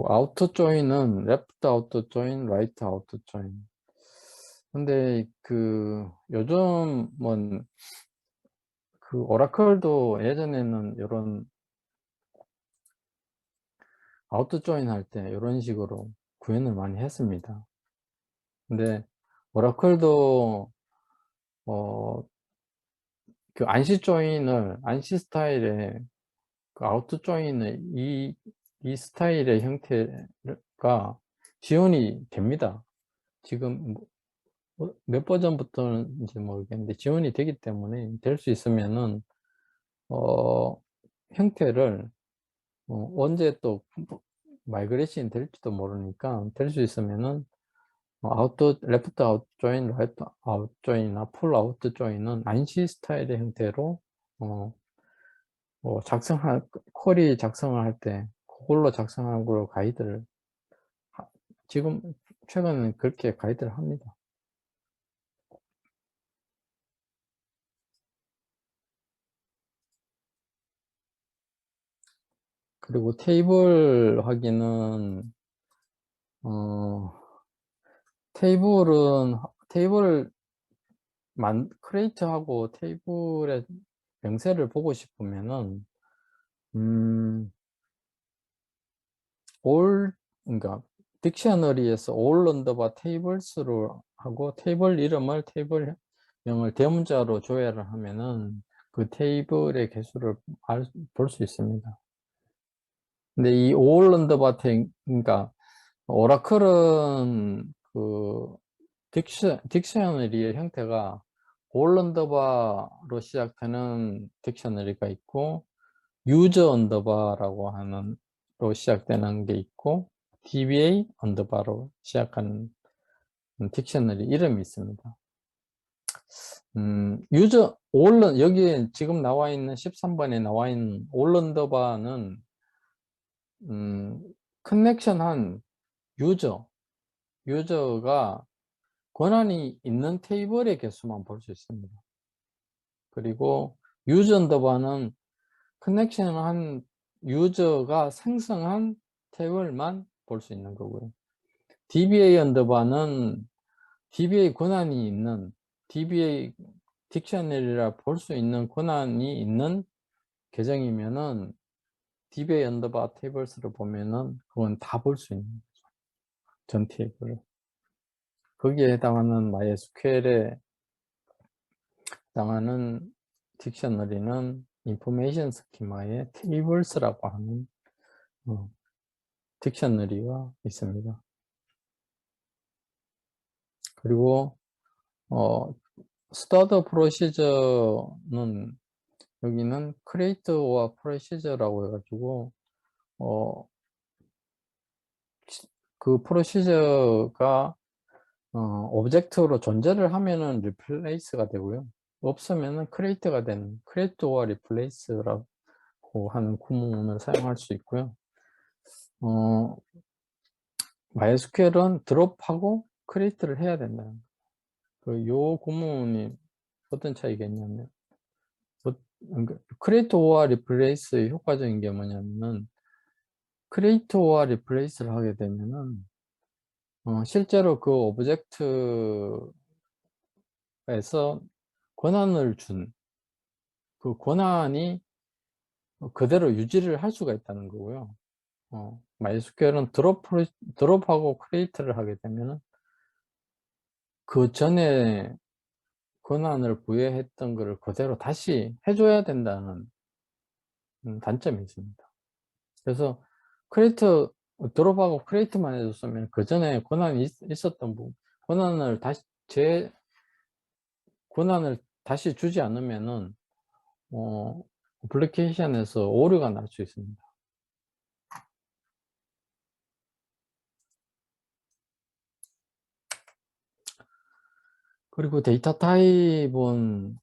아우터 조인은 레프트 아우터 조인, 라이트 아우터 조인. 근데 요즘은 오라클도 예전에는 이런 아우터 조인 할 때 이런 식으로 구현을 많이 했습니다. 근데 오라클도 안시 조인을 안시 스타일의 아우터 조인의 이 스타일의 형태가 지원이 됩니다. 지금 몇 버전부터인지 모르겠는데 지원이 되기 때문에 될 수 있으면은 형태를 언제 또 마이그레이션 될지도 모르니까 될 수 있으면은 레프트 아웃 조인, 라이트 아웃 조인이나 풀 아웃 조인은 안시 스타일의 형태로 쿼리 작성을 할 때 그걸로 작성하는 걸로 가이드를 지금 최근에는 그렇게 가이드를 합니다. 그리고 테이블 확인은 테이블을 크리에이트하고 테이블의 명세를 보고 싶으면은 그러니까 딕셔너리에서 all 언더바 테이블스로 하고 테이블 이름을 테이블명을 대문자로 조회를 하면은 그 테이블의 개수를 볼 수 있습니다. 근데 이 all 언더바 그러니까 오라클은 그 딕셔너리의 형태가 all 언더바로 시작하는 딕셔너리가 있고 유저 언더바라고 하는 로 시작되는 게 있고 DBA 언더바로 시작하는 딕셔너리 이름이 있습니다. 여기에 지금 나와 있는 13번에 나와 있는 all 언더바는 커넥션한 유저가 권한이 있는 테이블의 개수만 볼 수 있습니다. 그리고 유저 언더바는 커넥션한 유저가 생성한 탭을만 볼 수 있는 거고요. DBA 언더바는 DBA 권한이 있는, DBA 딕셔너리라 볼 수 있는 권한이 있는 계정이면은 DBA 언더바 테이블스를 보면은 그건 다 볼 수 있는 거죠. 전 테이블을. 거기에 해당하는 MySQL에 해당하는 딕셔너리는 인포메이션 스키마의 테이블스라고 하는 딕셔너리가 있습니다. 그리고 스타트 프로시저는 여기는 create와 procedure라고 해가지고 그 프로시저가 오브젝트로 존재를 하면은 replace가 되고요. 없으면은 create가 되는 create와 replace라고 하는 구문을 사용할 수 있고요. MySQL은 드롭하고 create를 해야 된다. 요 구문이 어떤 차이가 있냐면, create와 replace의 효과적인 게 뭐냐면은, create와 replace를 하게 되면은, 실제로 그 오브젝트에서 권한을 준 그 권한이 그대로 유지를 할 수가 있다는 거고요. MySQL은 드롭하고 create를 하게 되면은 그 전에 권한을 부여했던 것을 그대로 다시 해줘야 된다는 단점이 있습니다. 그래서 드롭하고 크리에이트만 해줬으면 그 전에 권한이 있었던 부분, 권한을 다시 주지 않으면은 어플리케이션에서 오류가 날 수 있습니다. 그리고 데이터 타입은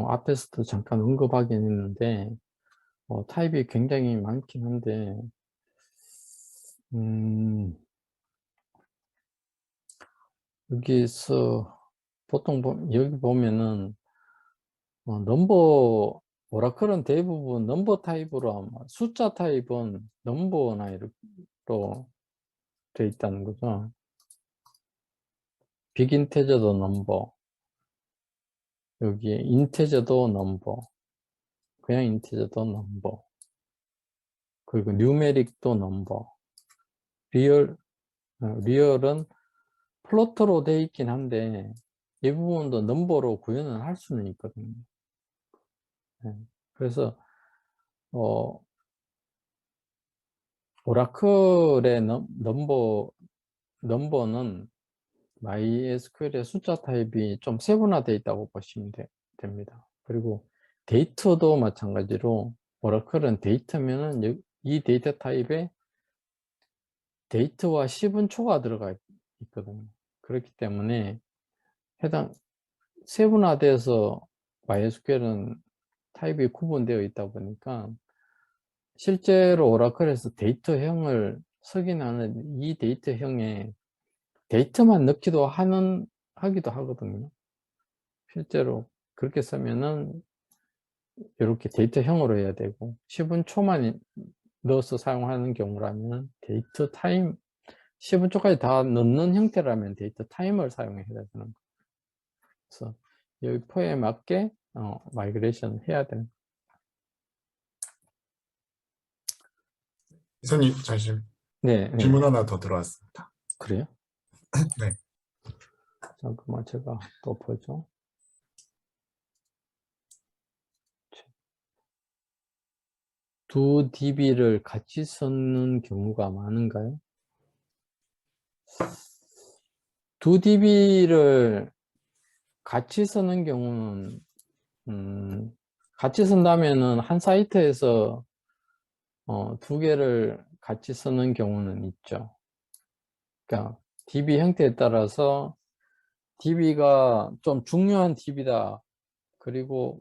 앞에서도 잠깐 언급하긴 했는데 타입이 굉장히 많긴 한데 여기서 보통 여기 보면은 오라클은 대부분 넘버 타입으로 아마 숫자 타입은 넘버나 이렇게로 되어 있다는 거죠. 빅 인테저도 넘버, 여기에 인테저도 넘버, 그냥 인테저도 넘버, 그리고 뉴메릭도 넘버, 리얼은 플로트로 되어 있긴 한데 이 부분도 넘버로 구현을 할 수는 있거든요. 그래서 오라클의 넘버는 MySQL의 숫자 타입이 좀 세분화되어 있다고 보시면 됩니다. 그리고 데이터도 마찬가지로 오라클은 데이터면은 이 데이터 타입에 데이터와 시분초가 들어가 있거든요. 그렇기 때문에 세분화돼서 MySQL은 타입이 구분되어 있다 보니까 실제로 오라클에서 데이터형을 석인하는 이 데이터형에 데이터만 넣기도 하기도 하거든요. 실제로 그렇게 쓰면은 이렇게 데이터형으로 해야 되고 시분초만 넣어서 사용하는 경우라면 데이터 타임, 시분초까지 다 넣는 형태라면 데이터 타임을 사용해야 되는 거예요. 그래서 여기 포에 맞게 마이그레이션 해야 되는. 이선님 잠시만. 네, 네. 질문 하나 더 들어왔습니다. 그래요? 네. 잠깐만 제가 또 보죠. 두 DB를 같이 쓰는 경우가 많은가요? 두 DB를 같이 쓰는 경우는 같이 쓴다면은 한 사이트에서 두 개를 같이 쓰는 경우는 있죠. 그러니까 DB 형태에 따라서 DB가 좀 중요한 DB다. 그리고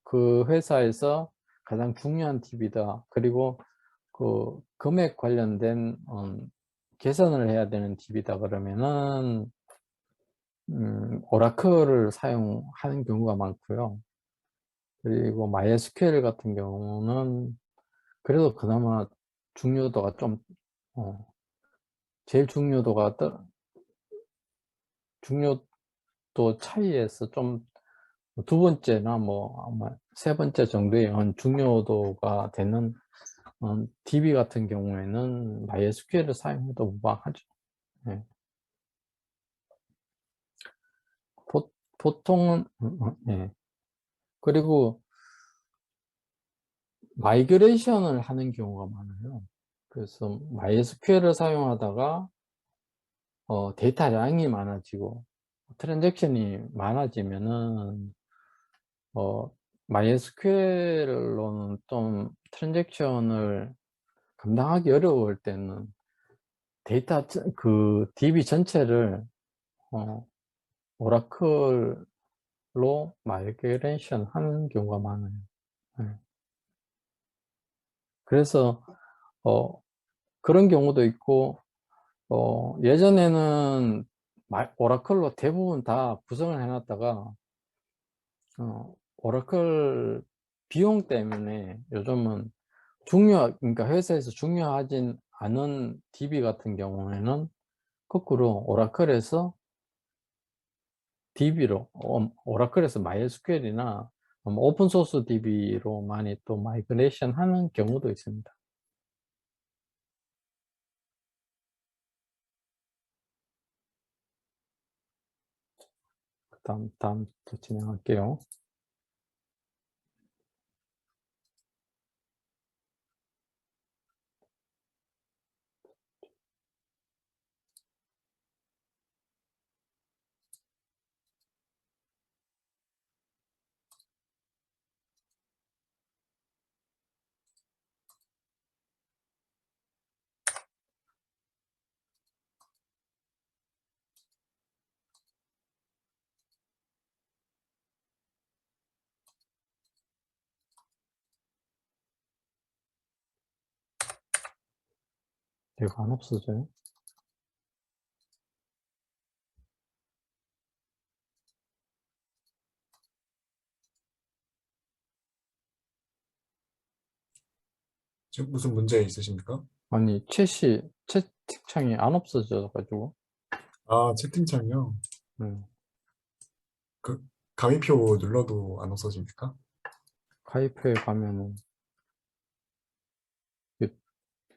그 회사에서 가장 중요한 DB다. 그리고 그 금액 관련된 개선을 해야 되는 DB다 그러면은 오라클을 사용하는 경우가 많고요. 그리고 MySQL 같은 경우는 그래도 그나마 중요도가 좀 제일 중요도 차이에서 좀 두 번째나 뭐 아마 세 번째 정도의 중요도가 되는 DB 같은 경우에는 MySQL을 사용해도 무방하죠. 네. 보통은 네. 그리고 마이그레이션을 하는 경우가 많아요. 그래서 MySQL을 사용하다가 데이터량이 많아지고 트랜잭션이 많아지면은 MySQL로는 좀 트랜잭션을 감당하기 어려울 때는 그 DB 전체를 오라클로 마이그레이션 하는 경우가 많아요. 네. 그래서 그런 경우도 있고 예전에는 오라클로 대부분 다 구성을 해놨다가 오라클 비용 때문에 요즘은 그러니까 회사에서 중요하진 않은 DB 같은 경우에는 거꾸로 오라클에서 DB로 오라클에서 MySQL이나 오픈소스 DB로 많이 또 마이그레이션 하는 경우도 있습니다. 다음 또 진행할게요. 이거 안 없어져요? 지금 무슨 문제 있으십니까? 아니 채팅창이 안 없어져 가지고. 아, 채팅창이요? 그 가위표 눌러도 안 없어집니까? 가입해 가면은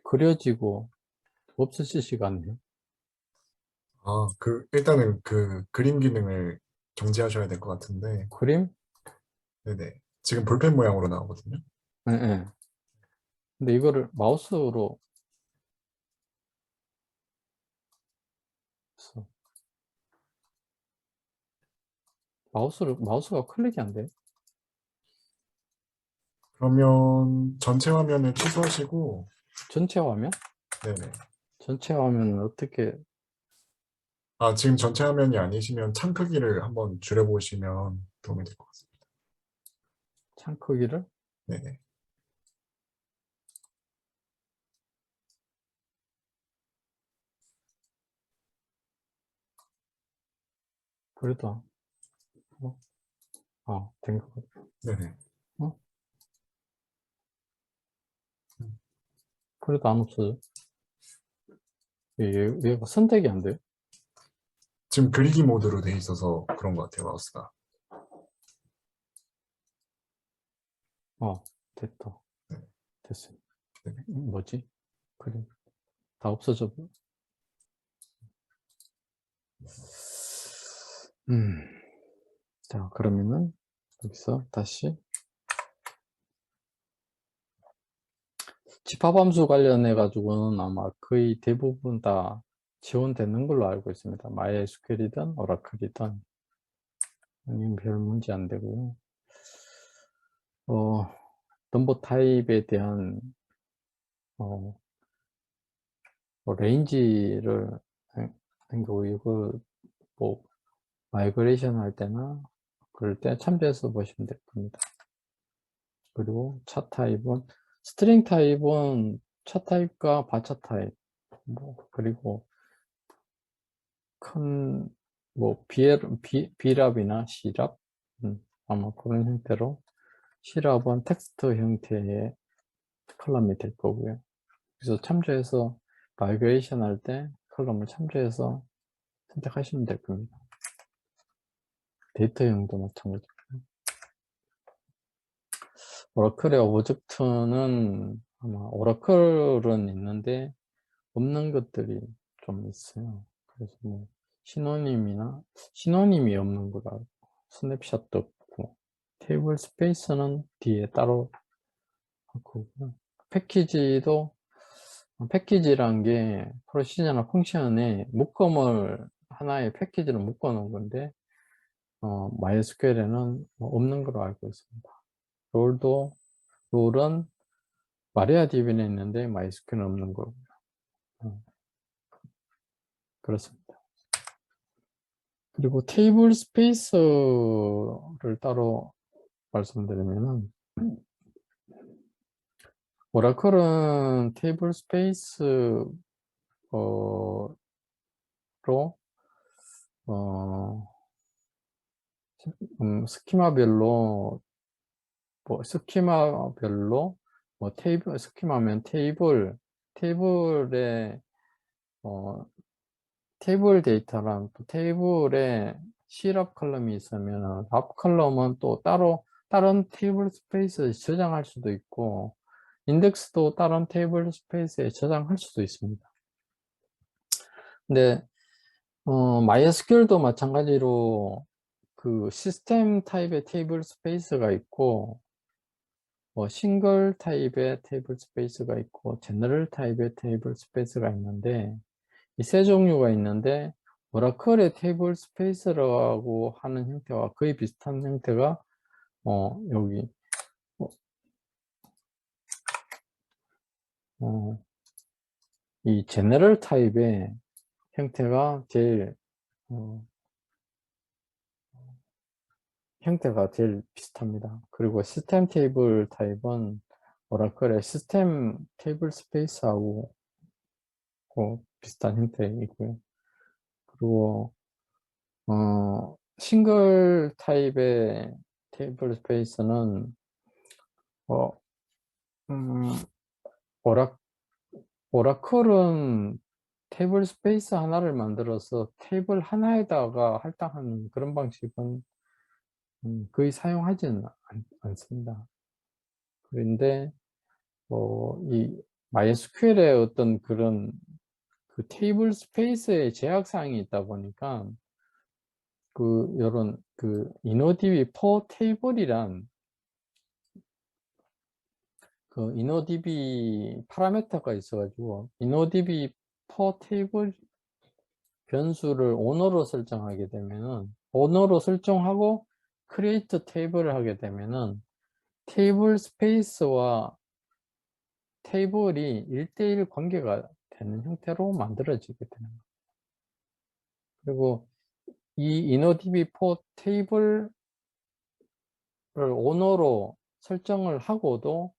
그려지고 없어지지가 않네요. 아, 일단은 그 그림 기능을 정지하셔야 될 것 같은데. 그림? 네네. 지금 볼펜 모양으로 나오거든요. 네, 네. 근데 이거를 마우스가 클릭이 안 돼. 그러면 전체 화면을 취소하시고. 전체 화면? 네네. 전체 화면은 어떻게? 아, 지금 전체 화면이 아니시면 창 크기를 한번 줄여보시면 도움이 될 것 같습니다. 창 크기를? 네네. 그래도 된 것 같아. 네네. 그래도 안 없어져. 얘가 선택이 안 돼. 지금 그리기 모드로 돼 있어서 그런 것 같아요, 마우스가. 됐다. 네. 됐어요. 네. 뭐지? 그래. 다 없어져. 자, 그러면은 여기서 다시 집합함수 관련해 가지고는 아마 거의 대부분 다 지원되는 걸로 알고 있습니다. MySQL이든 오라클이든 아니면 별 문제 안 되고요. 넘버 타입에 대한 레인지를 이거 뭐 마이그레이션 할 때나 그럴 때 참조해서 보시면 될 겁니다. 그리고 차 타입은 스트링 타입은 차 타입과 바차 타입 그리고 큰 뭐 B랍이나 C랍 아마 그런 형태로 C랍은 텍스트 형태의 컬럼이 될 거고요. 그래서 참조해서 마이그레이션 할 때 컬럼을 참조해서 선택하시면 될 겁니다. 데이터형도 마찬가지고요. 오라클의 오브젝트는 아마 오라클은 있는데 없는 것들이 좀 있어요. 그래서 뭐 신호님이 없는 거라 스냅샷도 없고 테이블 스페이스는 뒤에 따로 바꾸고요. 패키지란 게 프로시저나 펑션에 묶음을 하나의 패키지로 묶어 놓은 건데 MySQL에는 없는 걸로 알고 있습니다. 롤은 마리아DB는 있는데 MySQL은 없는 거고요. 그렇습니다. 그리고 테이블 스페이스를 따로 말씀드리면은 오라클은 테이블 스페이스로 스키마별로 스키마면 테이블 데이터랑 또 테이블에 C랍 컬럼이 있으면 랍 컬럼은 또 따로 다른 테이블 스페이스에 저장할 수도 있고 인덱스도 다른 테이블 스페이스에 저장할 수도 있습니다. 근데 MySQL도 마찬가지로 그 시스템 타입의 테이블 스페이스가 있고 싱글 타입의 테이블 스페이스가 있고 제너럴 타입의 테이블 스페이스가 있는데 이 세 종류가 있는데 오라클의 테이블 스페이스라고 하는 형태와 거의 비슷한 형태가 여기 이 제너럴 타입의 형태가 제일 비슷합니다. 그리고 시스템 테이블 타입은 오라클의 시스템 테이블 스페이스하고 비슷한 형태이고요. 그리고 싱글 타입의 테이블 스페이스는 오라클은 테이블 스페이스 하나를 만들어서 테이블 하나에다가 할당하는 그런 방식은 거의 사용하지는 않습니다. 그런데 이 MySQL의 어떤 그런 그 테이블 스페이스의 제약사항이 있다 보니까 이런 InnoDB4 테이블이란 InnoDB 파라미터가 있어가지고 InnoDB4 테이블 변수를 오너로 설정하게 되면은 오너로 설정하고 create table을 하게 되면은 테이블 스페이스와 테이블이 1대1 관계가 되는 형태로 만들어지게 되는 거예요. 그리고 이 InnoDB4 테이블을 오너로 설정을 하고도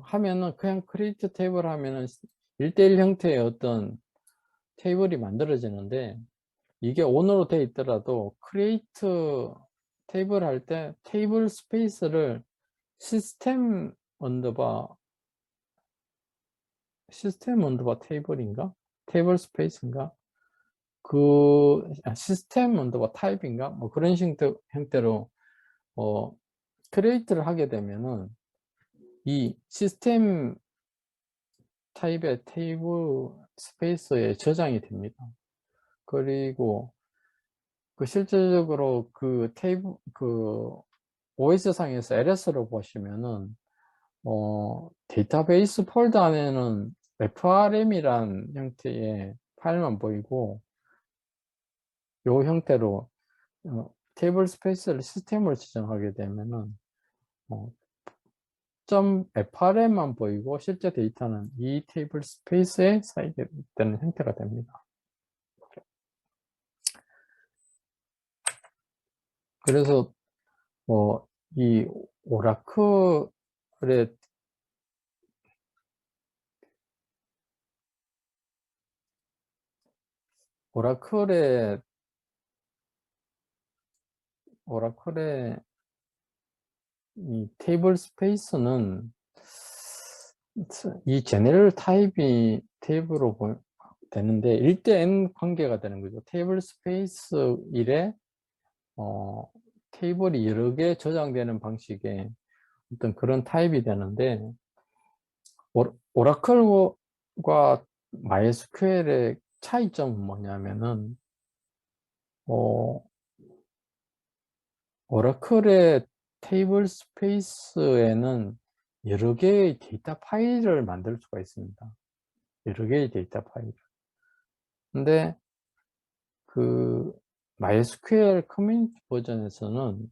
하면은 그냥 create table 하면은 1대1 형태의 어떤 테이블이 만들어지는데 이게 오너로 돼 있더라도 create 테이블 할 때 테이블 스페이스를 시스템 언더바 테이블인가? 테이블 스페이스인가? 시스템 언더바 타입인가? 뭐 그런 형태로 create를 하게 되면은 이 시스템 타입의 테이블 스페이스에 저장이 됩니다. 그리고 실질적으로 OS 상에서 LS로 보시면은 데이터베이스 폴더 안에는 FRM이란 형태의 파일만 보이고 이 형태로 테이블 스페이스를 시스템으로 지정하게 되면은 .frm만 보이고 실제 데이터는 이 테이블 스페이스에 쌓이게 되는 형태가 됩니다. 그래서 이 오라클의 오라클의 이 테이블 스페이스는 이 제네럴 타입이 테이블로 되는데 1대 N 관계가 되는 거죠. 테이블 스페이스 1에 테이블이 여러 개 저장되는 방식의 어떤 그런 타입이 되는데, 오라클과 MySQL의 차이점은 뭐냐면은 오라클의 테이블 스페이스에는 여러 개의 데이터 파일을 만들 수가 있습니다. 여러 개의 데이터 파일을. 근데 그 MySQL 커뮤니티 버전에서는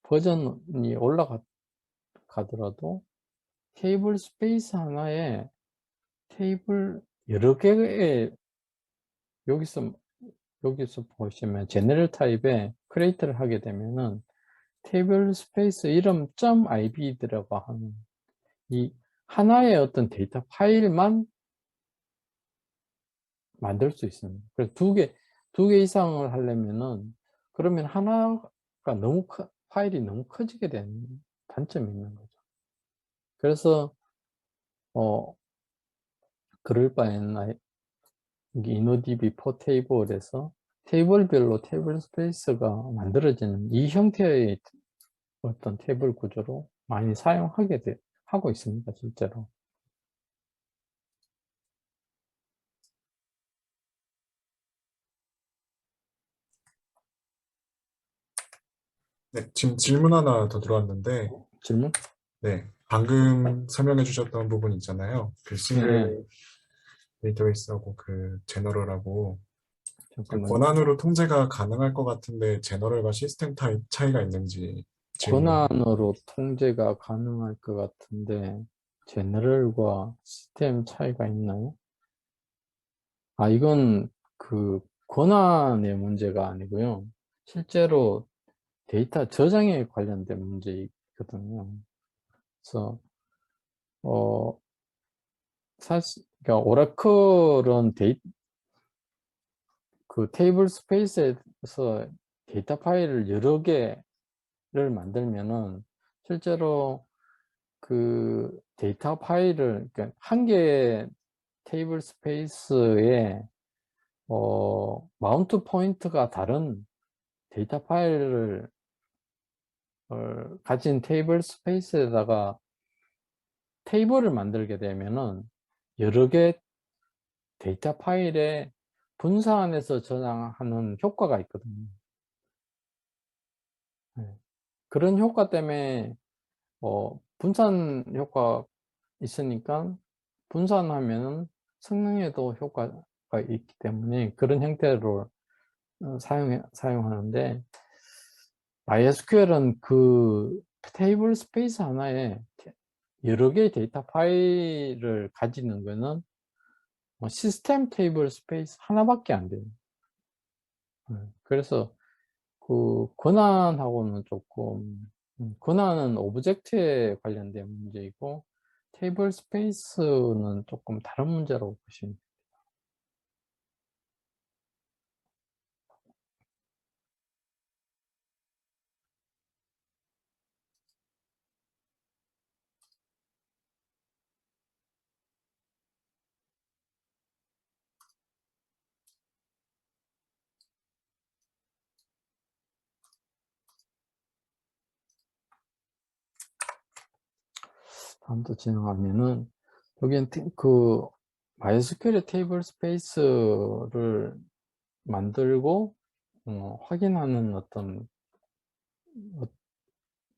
버전이 올라가더라도 테이블 스페이스 하나에 테이블 여러 개의 여기서 보시면 제너럴 타입에 크리에이트를 하게 되면은 테이블 스페이스 이름 .ib 들어가 하는 이 하나의 어떤 데이터 파일만 만들 수 있습니다. 그래서 두 개 이상을 하려면은 그러면 하나가 파일이 너무 커지게 되는 단점이 있는 거죠. 그래서 그럴 바에는 여기 InnoDB4 테이블에서 테이블별로 테이블 스페이스가 만들어지는 이 형태의 어떤 테이블 구조로 많이 하고 있습니다, 실제로. 네, 지금 질문 하나 더 들어왔는데, 질문? 네, 방금 설명해 주셨던 부분 있잖아요. 그 싱글 데이터베이스하고 그 제너럴하고 그 잠깐만요. 권한으로 통제가 가능할 것 같은데 제너럴과 시스템 타입 차이가 있는지 질문. 권한으로 통제가 가능할 것 같은데 제너럴과 시스템 차이가 있나요? 이건 그 권한의 문제가 아니고요. 실제로 데이터 저장에 관련된 문제이거든요. 그래서 사실 그러니까 오라클은 그 테이블 스페이스에서 데이터 파일을 여러 개를 만들면은 실제로 그 데이터 파일을 그러니까 한 개의 테이블 스페이스에 마운트 포인트가 다른 데이터 파일을 가진 테이블 스페이스에다가 테이블을 만들게 되면은 여러 개 데이터 파일에 분산해서 저장하는 효과가 있거든요. 네. 그런 효과 때문에 분산 효과 있으니까 분산하면은 성능에도 효과가 있기 때문에 그런 형태로 사용하는데, MySQL은 그 테이블 스페이스 하나에 여러 개의 데이터 파일을 가지는 거는 시스템 테이블 스페이스 하나밖에 안 돼요. 그래서 그 권한하고는 조금, 권한은 오브젝트에 관련된 문제이고 테이블 스페이스는 조금 다른 문제라고 보시면 돼요. 다음 또 진행하면은 여기는 그 MySQL의 테이블 스페이스를 만들고 확인하는 어떤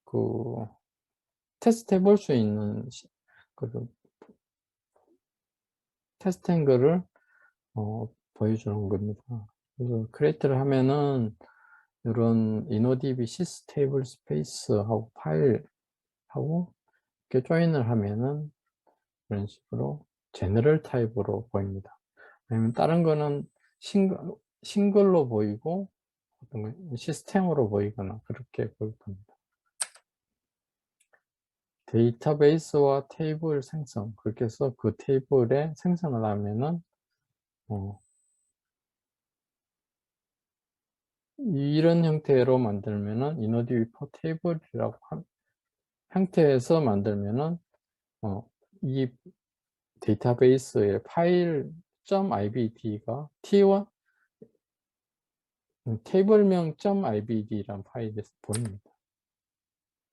그 테스트 해볼 수 있는 그 테스트한 거를 보여주는 겁니다. 그래서 크리에이트를 하면은 이런 InnoDB sys 테이블 스페이스하고 파일하고 이렇게 조인을 하면은 이런 식으로 제너럴 타입으로 보입니다. 아니면 다른 거는 싱글로 보이고 어떤 건 시스템으로 보이거나 그렇게 보일 겁니다. 데이터베이스와 테이블 생성, 그렇게 해서 그 테이블에 생성을 하면은 이런 형태로 만들면은 InnoDB per table이라고 형태에서 만들면은 이 데이터베이스의 파일 .ibd가 t1 테이블명 .ibd라는 파일에서 보입니다.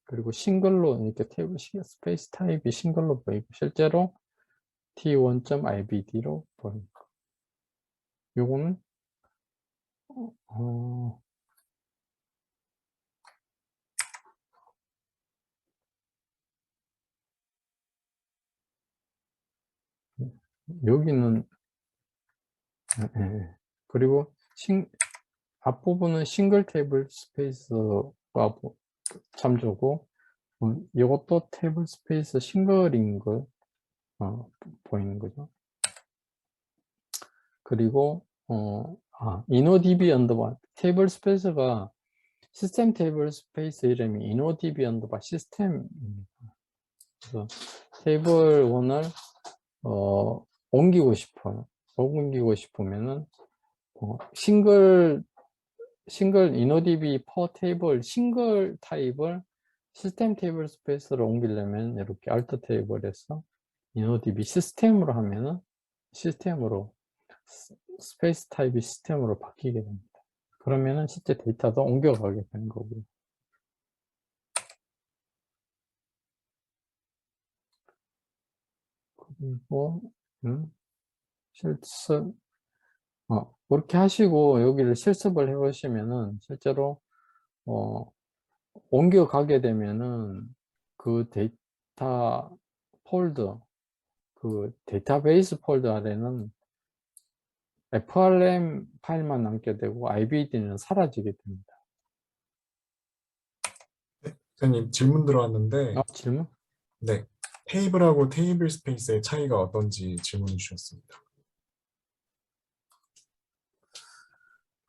그리고 싱글로 이렇게 테이블 스페이스 타입이 싱글로 보이고 실제로 t1.ibd로 보입니다. 요거는 여기는 그리고 앞부분은 싱글 테이블 스페이스가 참조고 이것도 테이블 스페이스 싱글인 걸 보이는 거죠. 그리고 InnoDB 언더바 테이블 스페이스가 시스템 테이블 스페이스 이름이 InnoDB 언더바 시스템입니다. 그래서 테이블 1을 옮기고 싶어요. 옮기고 싶으면은 싱글 InnoDB per 테이블 싱글 타입을 시스템 테이블 스페이스로 옮기려면 이렇게 Alt 테이블에서 InnoDB 시스템으로 하면은 시스템으로 스페이스 타입이 시스템으로 바뀌게 됩니다. 그러면은 실제 데이터도 옮겨가게 되는 거고요. 그리고 실습 그렇게 하시고 여기를 실습을 해 보시면은 실제로 옮겨가게 되면은 그 데이터 폴더 그 데이터베이스 폴더 아래는 FRM 파일만 남게 되고 IBD는 사라지게 됩니다. 네, 선생님 질문 들어왔는데 질문? 네, 테이블하고 테이블 스페이스의 차이가 어떤지 질문 주셨습니다.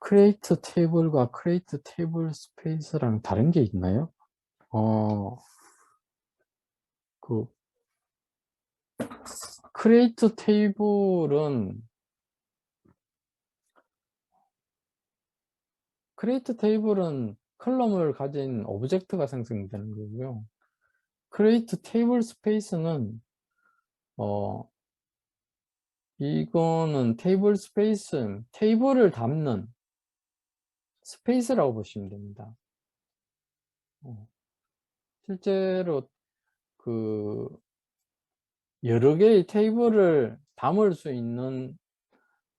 크리에이트 테이블과 크리에이트 테이블 스페이스랑 다른 게 있나요? 크리에이트 테이블은 컬럼을 가진 오브젝트가 생성되는 거고요. 크리에이트 테이블 스페이스는 이거는 테이블 스페이스, 테이블을 담는 스페이스라고 보시면 됩니다. 실제로 그 여러 개의 테이블을 담을 수 있는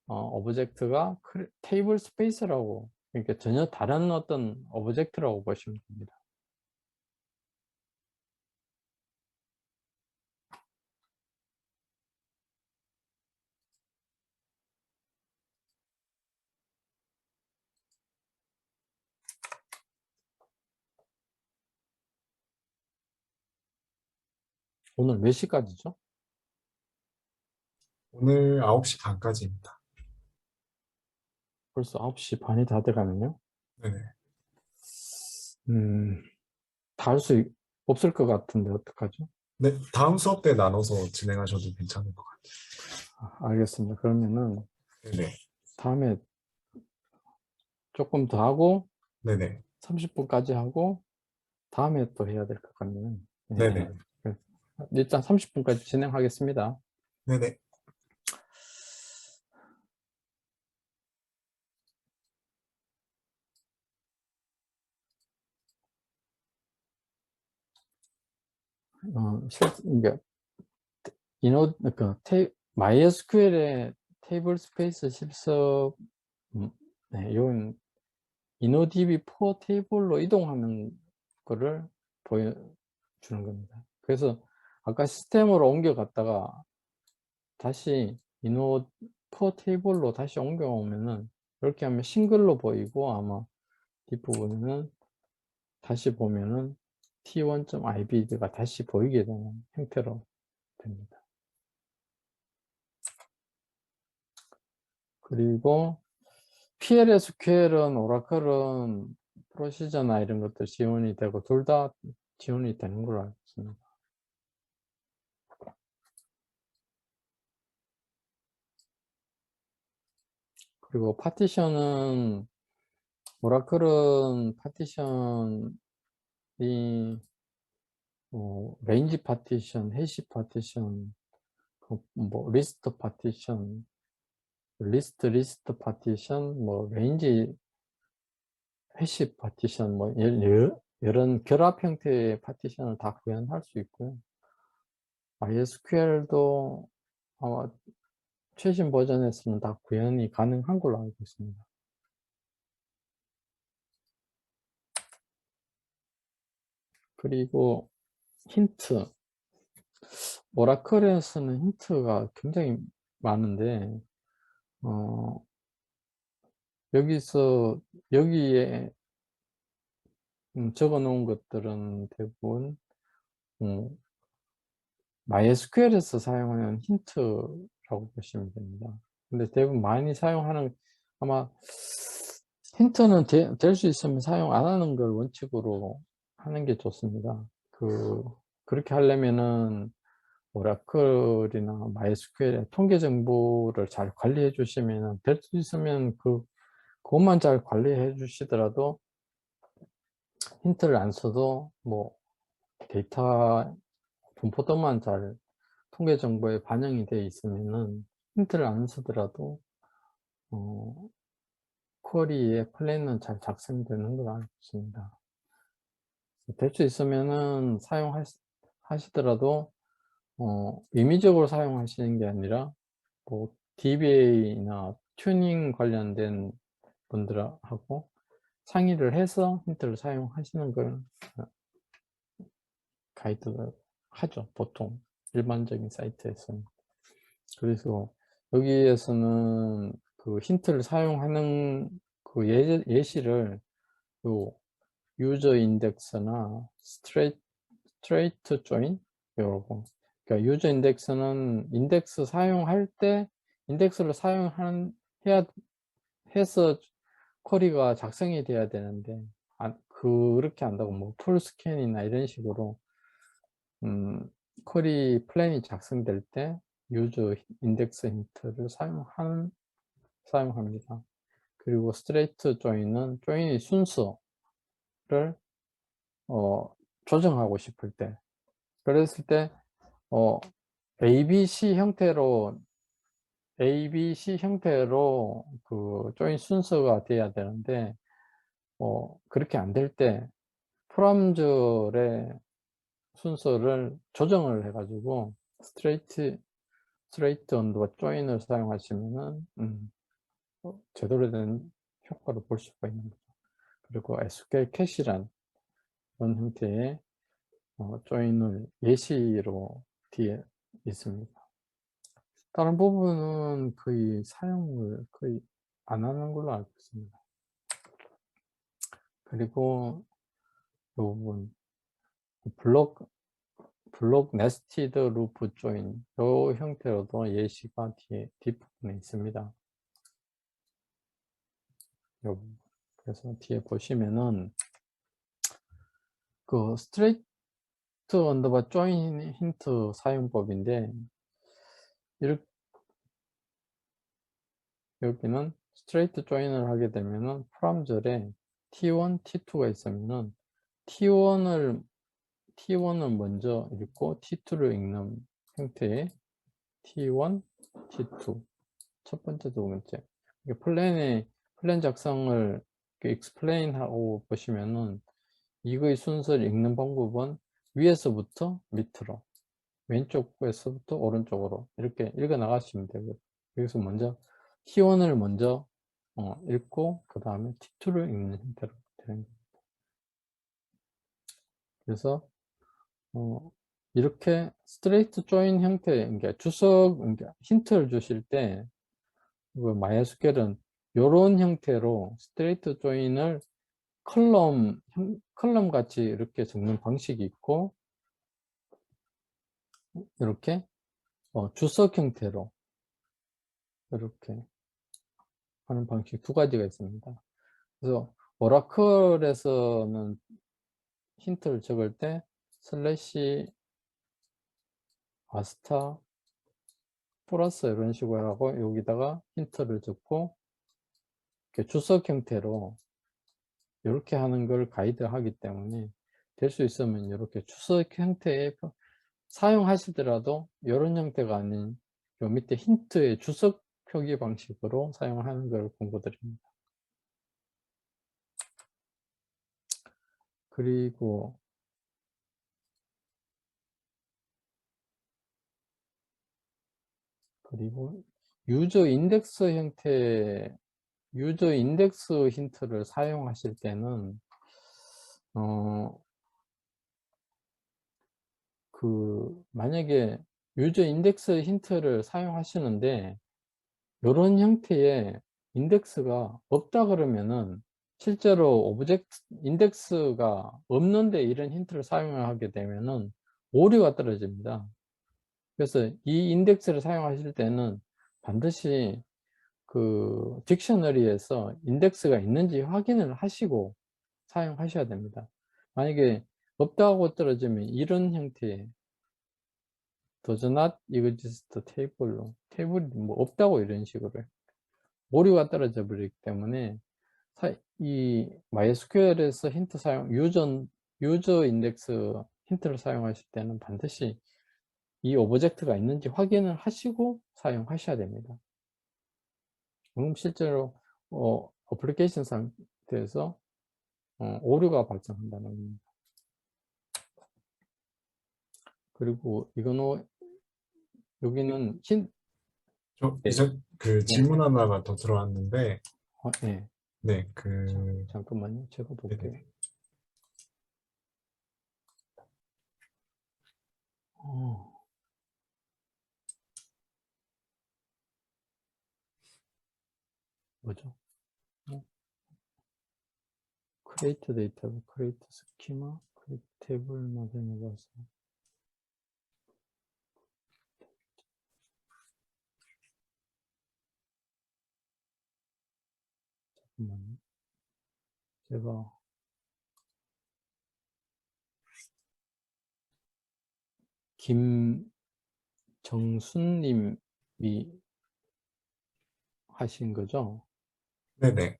오브젝트가 테이블 스페이스라고, 그러니까 전혀 다른 어떤 오브젝트라고 보시면 됩니다. 오늘 몇 시까지죠? 오늘 9시 반까지입니다. 벌써 9시 반이 다 돼가네요. 네네. 다 할 수 없을 것 같은데 어떡하죠? 네, 다음 수업 때 나눠서 진행하셔도 괜찮을 것 같아요. 알겠습니다. 그러면은 네네. 다음에 조금 더 하고 네네. 30분까지 하고 다음에 또 해야 될 것 같네요. 네네. 일단 30분까지 진행하겠습니다. 네네. 그러니까 MySQL의 테이블 스페이스 실습, 이건 InnoDB for 테이블로 이동하는 거를 보여주는 겁니다. 그래서 아까 시스템으로 옮겨갔다가 다시 인노 per 테이블로 다시 옮겨오면은 이렇게 하면 싱글로 보이고 아마 뒷부분에는 다시 보면은 t1.ibd가 다시 보이게 되는 형태로 됩니다. 그리고 PLSQL은 오라클은 프로시저나 이런 것들 지원이 되고 둘 다 지원이 되는 걸로 알고 있습니다. 그리고 파티션은 오라클은 파티션이 레인지 파티션, 해시 파티션, 뭐 리스트 파티션, 리스트 파티션, 뭐 레인지 해시 파티션, 뭐 이런 결합 형태의 파티션을 다 구현할 수 있고요. MySQL도 아마 최신 버전에서는 다 구현이 가능한 걸로 알고 있습니다. 그리고 힌트. 오라클에서는 힌트가 굉장히 많은데, 여기에 적어 놓은 것들은 대부분, MySQL에서 사용하는 힌트라고 보시면 됩니다. 근데 대부분 많이 사용하는, 아마 힌트는 될 수 있으면 사용 안 하는 걸 원칙으로 하는 게 좋습니다. 그렇게 하려면은 오라클이나 MySQL의 통계 정보를 잘 관리해 주시면, 될 수 있으면 그것만 잘 관리해 주시더라도 힌트를 안 써도 뭐 데이터 분포도만 잘 통계 정보에 반영이 되어 있으면은 힌트를 안 쓰더라도 쿼리의 플랜은 잘 작성되는 걸 알고 있습니다. 될 수 있으면은 하시더라도 임의적으로 사용하시는 게 아니라 뭐 DBA나 튜닝 관련된 분들하고 상의를 해서 힌트를 사용하시는 걸 가이드를 하죠. 보통 일반적인 사이트에서는. 그래서 여기에서는 그 힌트를 사용하는 그 예시를 요 유저 인덱스나 스트레이트 조인 요거. 그러니까 유저 인덱스는 인덱스 사용할 때 인덱스를 해야 해서 쿼리가 작성이 돼야 되는데 그렇게 한다고 뭐 풀 스캔이나 이런 식으로 쿼리 플랜이 작성될 때 유저 인덱스 힌트를 사용합니다. 그리고 스트레이트 조인은 조인의 순서를 조정하고 싶을 때, 그랬을 때 ABC 형태로 그 조인 순서가 돼야 되는데 그렇게 안 될 때 프롬절의 순서를 조정을 해 가지고 스트레이트 언더바 조인을 사용하시면은 제대로 된 효과를 볼 수가 있는 거죠. 그리고 SQL 캐시란 이런 형태의 조인을 예시로 뒤에 있습니다. 다른 부분은 사용을 거의 안 하는 걸로 알고 있습니다. 그리고 이 부분 블록 네스티드 루프 조인 이 형태로도 예시가 뒷부분에 있습니다. 그래서 뒤에 보시면은 그 스트레이트 언더바 조인 힌트 사용법인데, 여기는 스트레이트 조인을 하게 되면은 프롬절에 T1, T2가 있으면은 T1을 먼저 읽고 T2를 읽는 형태의 T1, T2 첫 번째, 두 번째. 플랜 작성을 explain 하고 보시면은 이거의 순서를 읽는 방법은 위에서부터 밑으로, 왼쪽에서부터 오른쪽으로 이렇게 읽어 나가시면 되고요. 여기서 먼저 T1을 먼저 읽고 그 다음에 T2를 읽는 형태로 되는 겁니다. 그래서 이렇게 스트레이트 조인 형태, 그러니까 그러니까 힌트를 주실 때 MySQL은 이런 형태로 스트레이트 조인을 컬럼 같이 이렇게 적는 방식이 있고, 이렇게 주석 형태로 이렇게 하는 방식 두 가지가 있습니다. 그래서 오라클에서는 힌트를 적을 때 슬래시 아스타 플러스 이런 식으로 하고 여기다가 힌트를 적고 이렇게 주석 형태로 이렇게 하는 걸 가이드하기 때문에 될 수 있으면 이렇게 주석 형태의 사용하시더라도 이런 형태가 아닌 요 밑에 힌트의 주석 표기 방식으로 사용하는 걸 권고드립니다. 그리고 유저 인덱스 형태, 유저 인덱스 힌트를 사용하실 때는 만약에 유저 인덱스 힌트를 사용하시는데 이런 형태의 인덱스가 없다 그러면은 실제로 오브젝트 인덱스가 없는데 이런 힌트를 사용하게 되면은 오류가 떨어집니다. 그래서 이 인덱스를 사용하실 때는 반드시 그 딕셔너리에서 인덱스가 있는지 확인을 하시고 사용하셔야 됩니다. 만약에 없다고 떨어지면 이런 형태의 does not exist table로 테이블이 뭐 없다고 이런 식으로 오류가 떨어져 버리기 때문에 이 MySQL에서 힌트 사용 유저 인덱스 힌트를 사용하실 때는 반드시 이 오브젝트가 있는지 확인을 하시고 사용하셔야 됩니다. 그럼 실제로 어플리케이션 상태에서 오류가 발생한다는 겁니다. 그리고 이거는 여기는 이제 그 질문 하나가 더 들어왔는데, 네. 네, 잠깐만요. 제가 볼게요. 네네. 뭐죠? create 데이터, create 스키마, create 테이블만 해봐서 잠깐만요. 제가 김정순님이 하신 거죠? 네네.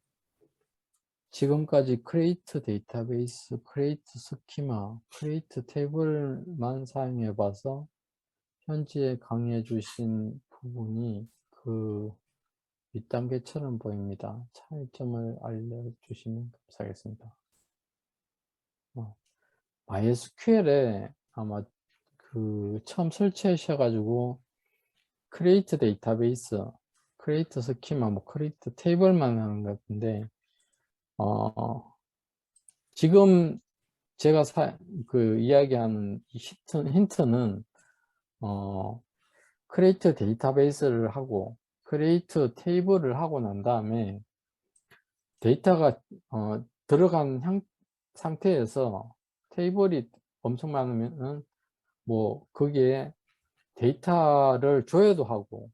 지금까지 create 데이터베이스, create 스키마, create 테이블만 사용해 봐서 현지에 강의해 주신 부분이 그 윗단계처럼 보입니다. 차이점을 알려주시면 감사하겠습니다. MySQL에 아마 처음 설치하셔가지고 create 데이터베이스, create 스키마, 뭐 create 테이블만 하는 것 같은데 지금 제가 이야기하는 힌트는 create 데이터베이스를 하고 create 테이블을 하고 난 다음에 데이터가 들어간 상태에서 테이블이 엄청 많으면은 뭐 거기에 데이터를 조회도 하고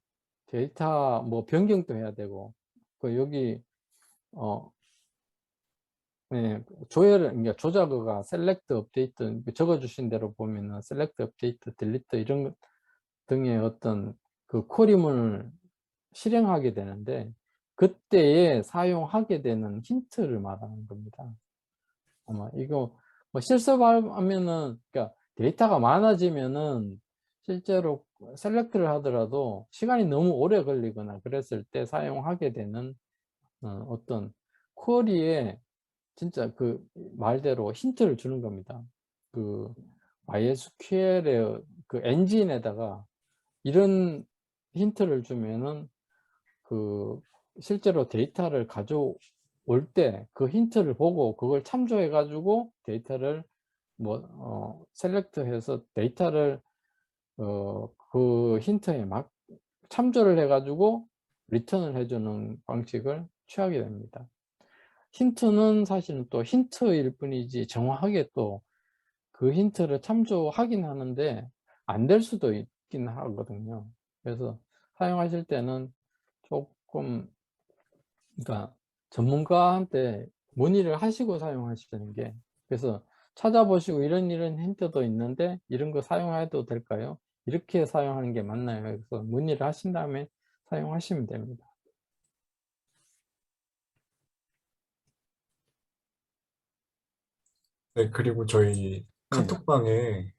데이터 뭐 변경도 해야 되고 여기 네, 그러니까 조작어가 select, update 적어 주신 대로 보면은 select, update, delete 이런 등의 어떤 그 쿼리문을 실행하게 되는데 그때에 사용하게 되는 힌트를 말하는 겁니다. 아마 이거 뭐 실습하면은 그러니까 데이터가 많아지면은 실제로 셀렉트를 하더라도 시간이 너무 오래 걸리거나 그랬을 때 사용하게 되는 어떤 쿼리에 진짜 그 말대로 힌트를 주는 겁니다. 그 MySQL의 그 엔진에다가 이런 힌트를 주면은 그 실제로 데이터를 가져올 때 그 힌트를 보고 그걸 참조해 가지고 데이터를 셀렉트해서 데이터를 그 힌트에 막 참조를 해 가지고 리턴을 해주는 방식을 취하게 됩니다. 힌트는 사실은 또 힌트일 뿐이지 정확하게 또 그 힌트를 참조하긴 하는데 안 될 수도 있긴 하거든요. 그래서 사용하실 때는 조금 그러니까 전문가한테 문의를 하시고 사용하시는 게 그래서 찾아보시고 이런 힌트도 있는데 이런 거 사용해도 될까요? 이렇게 사용하는 게 맞나요? 그래서 문의를 하신 다음에 사용하시면 됩니다. 네, 그리고 저희 카톡방에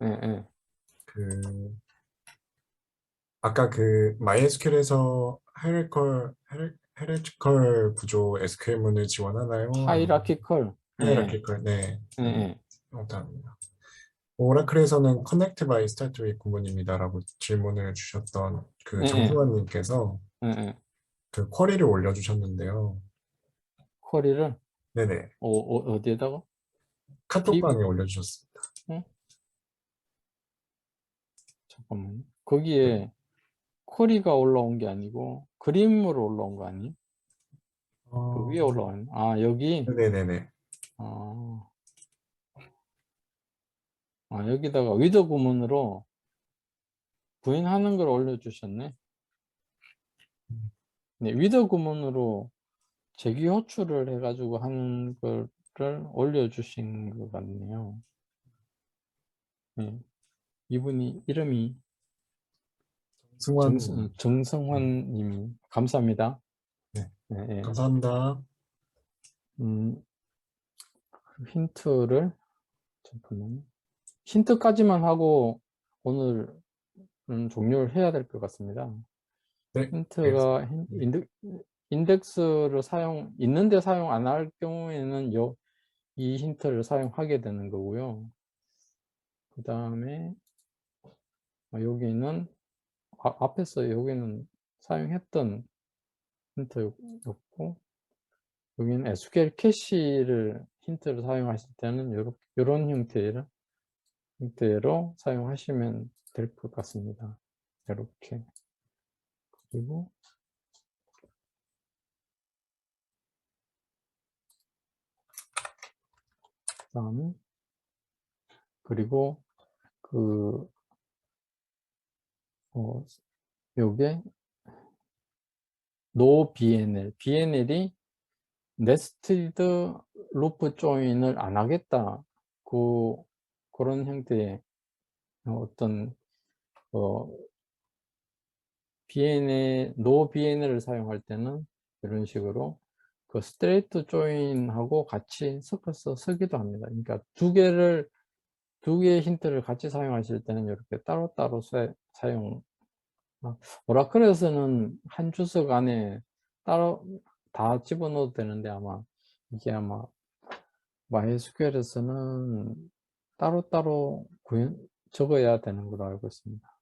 그 아까 그 MySQL에서 하이라키컬 구조 SQL문을 지원하나요? 하이라키컬. 하이라키컬, 네. 감사합니다. 오라클에서는 커넥트 바이 스타트 윗 구문입니다라고 질문을 주셨던 그 정승환님께서 그 쿼리를 올려주셨는데요. 쿼리를 네네. 어디에다가? 카톡방에 올려주셨습니다. 잠깐만요. 거기에 쿼리가 올라온 게 아니고 그림으로 올라온 거 아니? 그 위에 올라온. 아, 여기? 네네네. 여기다가 위드 구문으로 구인하는 걸 올려주셨네. 네, 위드 구문으로 재기 호출을 해가지고 하는 거를 올려주신 것 같네요. 네, 이분이 이름이 정성환 님이 감사합니다. 네. 네, 감사합니다. 힌트를 잠깐만요. 힌트까지만 하고 오늘 종료를 해야 될 것 같습니다. 네. 힌트가 인덱스를 있는데 사용 안 할 경우에는 이 힌트를 사용하게 되는 거고요. 그 다음에 여기는 앞에서 여기는 사용했던 힌트였고, 여기는 SQL 캐시를 힌트를 사용하실 때는 이런 형태로 사용하시면 될 것 같습니다. 이렇게. 그리고 다음에 그리고 요게 BNL이 네스티드 루프 조인을 안 하겠다. 그런 형태의 어떤 BNL을 사용할 때는 이런 식으로 그 스트레이트 조인하고 같이 섞어서 쓰기도 합니다. 그러니까 두 개의 힌트를 같이 사용하실 때는 이렇게 따로따로 사용. 오라클에서는 한 주석 안에 따로 다 집어넣어도 되는데 이게 아마 MySQL에서는 따로따로 적어야 되는 걸로 알고 있습니다.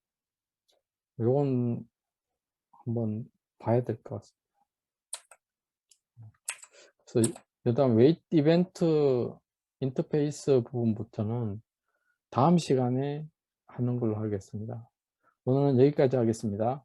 요건 한번 봐야 될 것 같습니다. 그래서 그다음 웨이트 이벤트 인터페이스 부분부터는 다음 시간에 하는 걸로 하겠습니다. 오늘은 여기까지 하겠습니다.